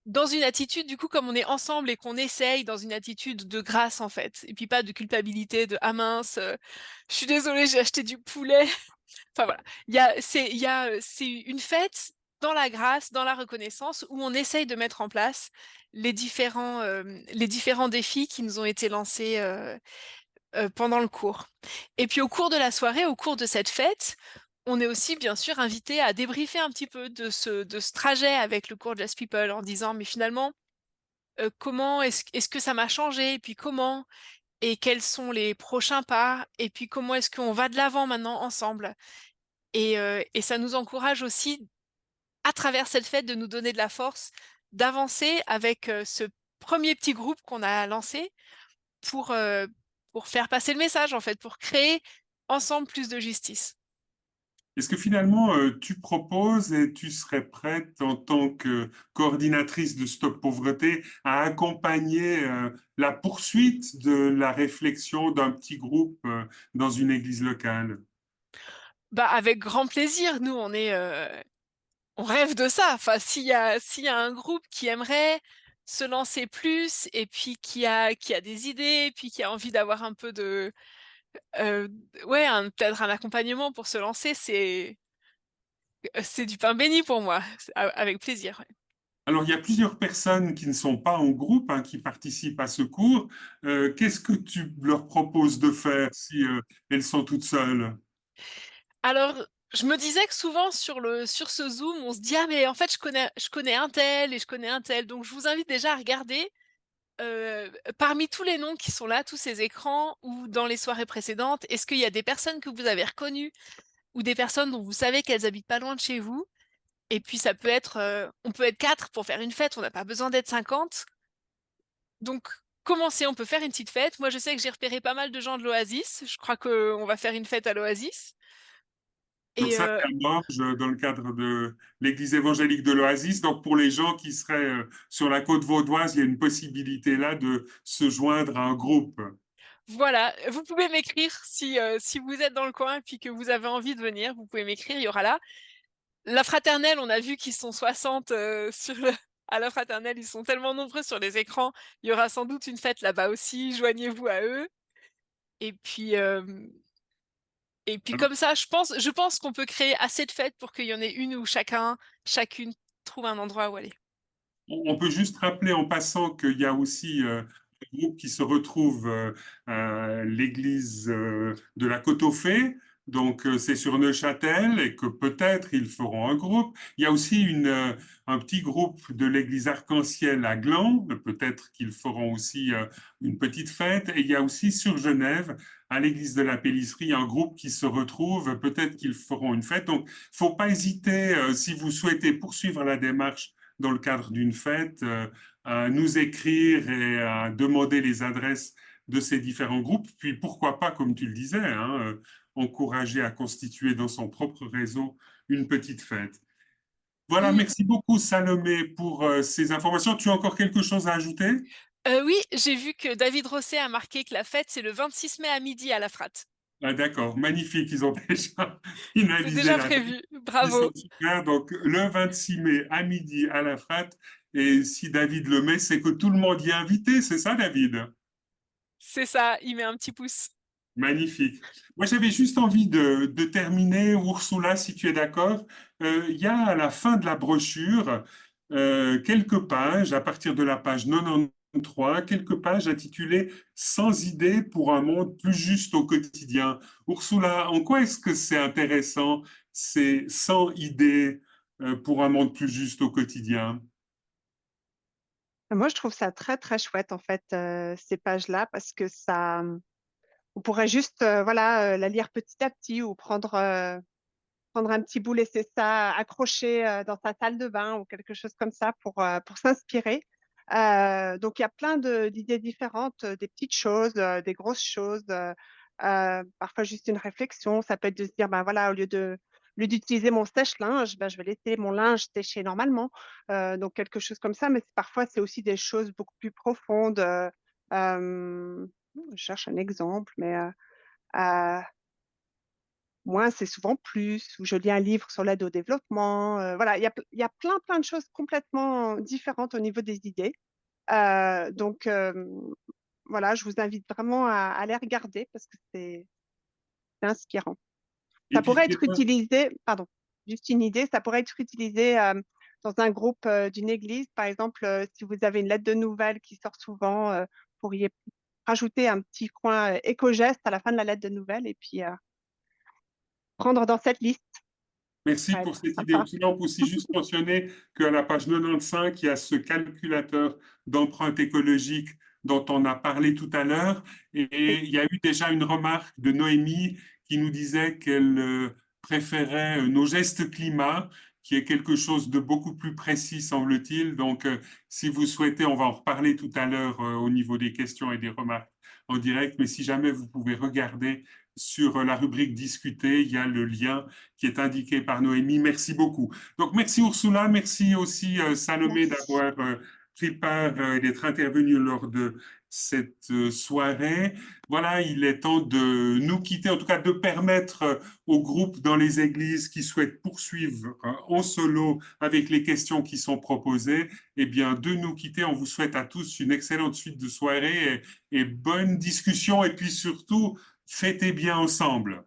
Speaker 4: dans une attitude du coup, comme on est ensemble et qu'on essaye dans une attitude de grâce en fait et puis pas de culpabilité de: «Ah mince, je suis désolée, j'ai acheté du poulet». Enfin voilà, c'est une fête dans la grâce, dans la reconnaissance où on essaye de mettre en place les différents défis qui nous ont été lancés, pendant le cours. Et puis au cours de la soirée, au cours de cette fête, on est aussi bien sûr invité à débriefer un petit peu de ce trajet avec le cours Just People en disant: «Mais finalement, comment est-ce que ça m'a changé? Et puis comment? Et quels sont les prochains pas? Et puis comment est-ce qu'on va de l'avant maintenant ensemble?» Et ça nous encourage aussi, à travers cette fête, de nous donner de la force, d'avancer avec, ce premier petit groupe qu'on a lancé pour, heu, pour faire passer le message, en fait, pour créer ensemble plus de justice.
Speaker 1: Est-ce que finalement, tu proposes et tu serais prête en tant que coordinatrice de Stop Pauvreté à accompagner la poursuite de la réflexion d'un petit groupe dans une église locale?
Speaker 4: Bah, avec grand plaisir, nous, on rêve de ça. Enfin, s'il y a un groupe qui aimerait se lancer plus et puis qui a des idées, et puis qui a envie d'avoir un peu heu, ouais, peut-être un accompagnement pour se lancer, c'est du pain béni pour moi. C'est avec plaisir, ouais.
Speaker 1: Alors, il y a plusieurs personnes qui ne sont pas en groupe, hein, qui participent à ce cours. Qu'est-ce que tu leur proposes de faire si elles sont toutes seules?
Speaker 4: Alors, je me disais que souvent sur ce Zoom, on se dit: «Ah mais en fait, je connais un tel et je connais un tel». Donc je vous invite déjà à regarder, parmi tous les noms qui sont là, tous ces écrans ou dans les soirées précédentes, est-ce qu'il y a des personnes que vous avez reconnues ou des personnes dont vous savez qu'elles habitent pas loin de chez vous? Et puis ça peut être, on peut être 4 pour faire une fête, on n'a pas besoin d'être 50. Donc commencer, on peut faire une petite fête. Moi, je sais que j'ai repéré pas mal de gens de l'Oasis. Je crois qu'on va faire une fête à l'Oasis
Speaker 1: Donc
Speaker 4: et
Speaker 1: ça, c'est à Morges, dans le cadre de l'Église évangélique de l'Oasis. Donc pour les gens qui seraient sur la côte vaudoise, il y a une possibilité là de se joindre à un groupe.
Speaker 4: voilà, vous pouvez m'écrire si vous êtes dans le coin et puis que vous avez envie de venir, vous pouvez m'écrire, il y aura là. La fraternelle, on a vu qu'ils sont 60, sur le à la fraternelle, ils sont tellement nombreux sur les écrans, il y aura sans doute une fête là-bas aussi, joignez-vous à eux et puis,
Speaker 1: Alors,
Speaker 4: comme ça, je pense qu'on peut créer assez de fêtes pour qu'il y en ait une où chacune trouve un endroit où aller.
Speaker 1: on peut juste rappeler en passant qu'il y a aussi un groupe qui se retrouve à l'église de la Côte aux Fées. Donc, c'est sur Neuchâtel et que peut-être ils feront un groupe. Il y a aussi un petit groupe de l'église Arc-en-Ciel à Gland. Peut-être qu'ils feront aussi une petite fête. Et il y a aussi sur Genève, à l'église de la Pélisserie, un groupe qui se retrouve. Peut-être qu'ils feront une fête. Donc, il ne faut pas hésiter, si vous souhaitez poursuivre la démarche dans le cadre d'une fête, à nous écrire et à demander les adresses de ces différents groupes. Puis, pourquoi pas, comme tu le disais, hein, encourager à constituer dans son propre réseau une petite fête. Voilà,
Speaker 4: Mmh.
Speaker 1: merci beaucoup Salomé pour ces informations. Tu as encore quelque chose à ajouter?
Speaker 4: Oui, j'ai vu que David Rosset a marqué que la fête, c'est le 26 mai à midi à la Fratte.
Speaker 1: Ah, d'accord, magnifique, ils ont déjà
Speaker 4: C'est
Speaker 1: finalisé
Speaker 4: déjà
Speaker 1: la date.
Speaker 4: prévu.
Speaker 1: Ils sont
Speaker 4: Bravo.
Speaker 1: super. Donc, le 26 mai à midi à la Frat. Et si David le met, c'est que tout le monde y est invité, c'est ça, David?
Speaker 4: C'est ça, il met un petit pouce.
Speaker 1: Magnifique. Moi, j'avais juste envie de terminer, Ursula, si tu es d'accord. Il y a à la fin de la brochure quelques pages, à partir de la page 93, quelques pages intitulées «Sans idées pour un monde plus juste au quotidien». Ursula, en quoi est-ce que c'est intéressant, ces 100 idées pour un monde plus juste au quotidien?
Speaker 3: Moi, je trouve ça très, très chouette, en fait, ces pages-là, parce que ça, on pourrait juste, voilà, la lire petit à petit ou prendre un petit bout, laisser ça accroché dans sa salle de bain ou quelque chose comme ça pour s'inspirer. Donc, il y a plein d'idées différentes, des petites choses, des grosses choses, parfois juste une réflexion. Ça peut être de se dire, ben voilà, au lieu d'utiliser mon sèche-linge, ben, je vais laisser mon linge sécher normalement. Donc, quelque chose comme ça. Mais parfois, c'est aussi des choses beaucoup plus profondes. Je cherche un exemple, mais euh, moins, c'est souvent plus, ou je lis un livre sur l'aide au développement. Voilà, il y a plein, plein de choses complètement différentes au niveau des idées. Donc, voilà, je vous invite vraiment à les regarder parce que c'est inspirant.
Speaker 1: Et
Speaker 3: Ça
Speaker 1: puis,
Speaker 3: pourrait être utilisé, pardon, juste une idée, ça pourrait être utilisé dans un groupe d'une église. Par exemple, si vous avez une lettre de nouvelles qui sort souvent, vous pourriez rajouter un petit coin éco-geste à la fin de la lettre de nouvelles et puis prendre dans cette liste.
Speaker 1: merci
Speaker 3: Ça va
Speaker 1: pour
Speaker 3: être
Speaker 1: cette idée.
Speaker 3: sympa.
Speaker 1: On peut aussi juste mentionner qu'à la page 95, il y a ce calculateur d'empreinte écologique dont on a parlé tout à l'heure.
Speaker 3: Oui.
Speaker 1: Et il y a eu déjà une remarque de Noémie qui nous disait qu'elle préférait nos gestes climat, qui est quelque chose de beaucoup plus précis, semble-t-il. Donc, si vous souhaitez, on va en reparler tout à l'heure au niveau des questions et des remarques en direct. Mais si jamais vous pouvez regarder sur la rubrique discuter, il y a le lien qui est indiqué par Noémie. Merci beaucoup. Donc, merci Ursula, merci aussi Salomé
Speaker 3: Merci.
Speaker 1: d'avoir pris part et d'être intervenu lors de cette soirée. Voilà, il est temps de nous quitter, en tout cas de permettre aux groupes dans les églises qui souhaitent poursuivre en solo avec les questions qui sont proposées, eh bien, de nous quitter. On vous souhaite à tous une excellente suite de soirée et bonne discussion et puis surtout, fêtez bien ensemble.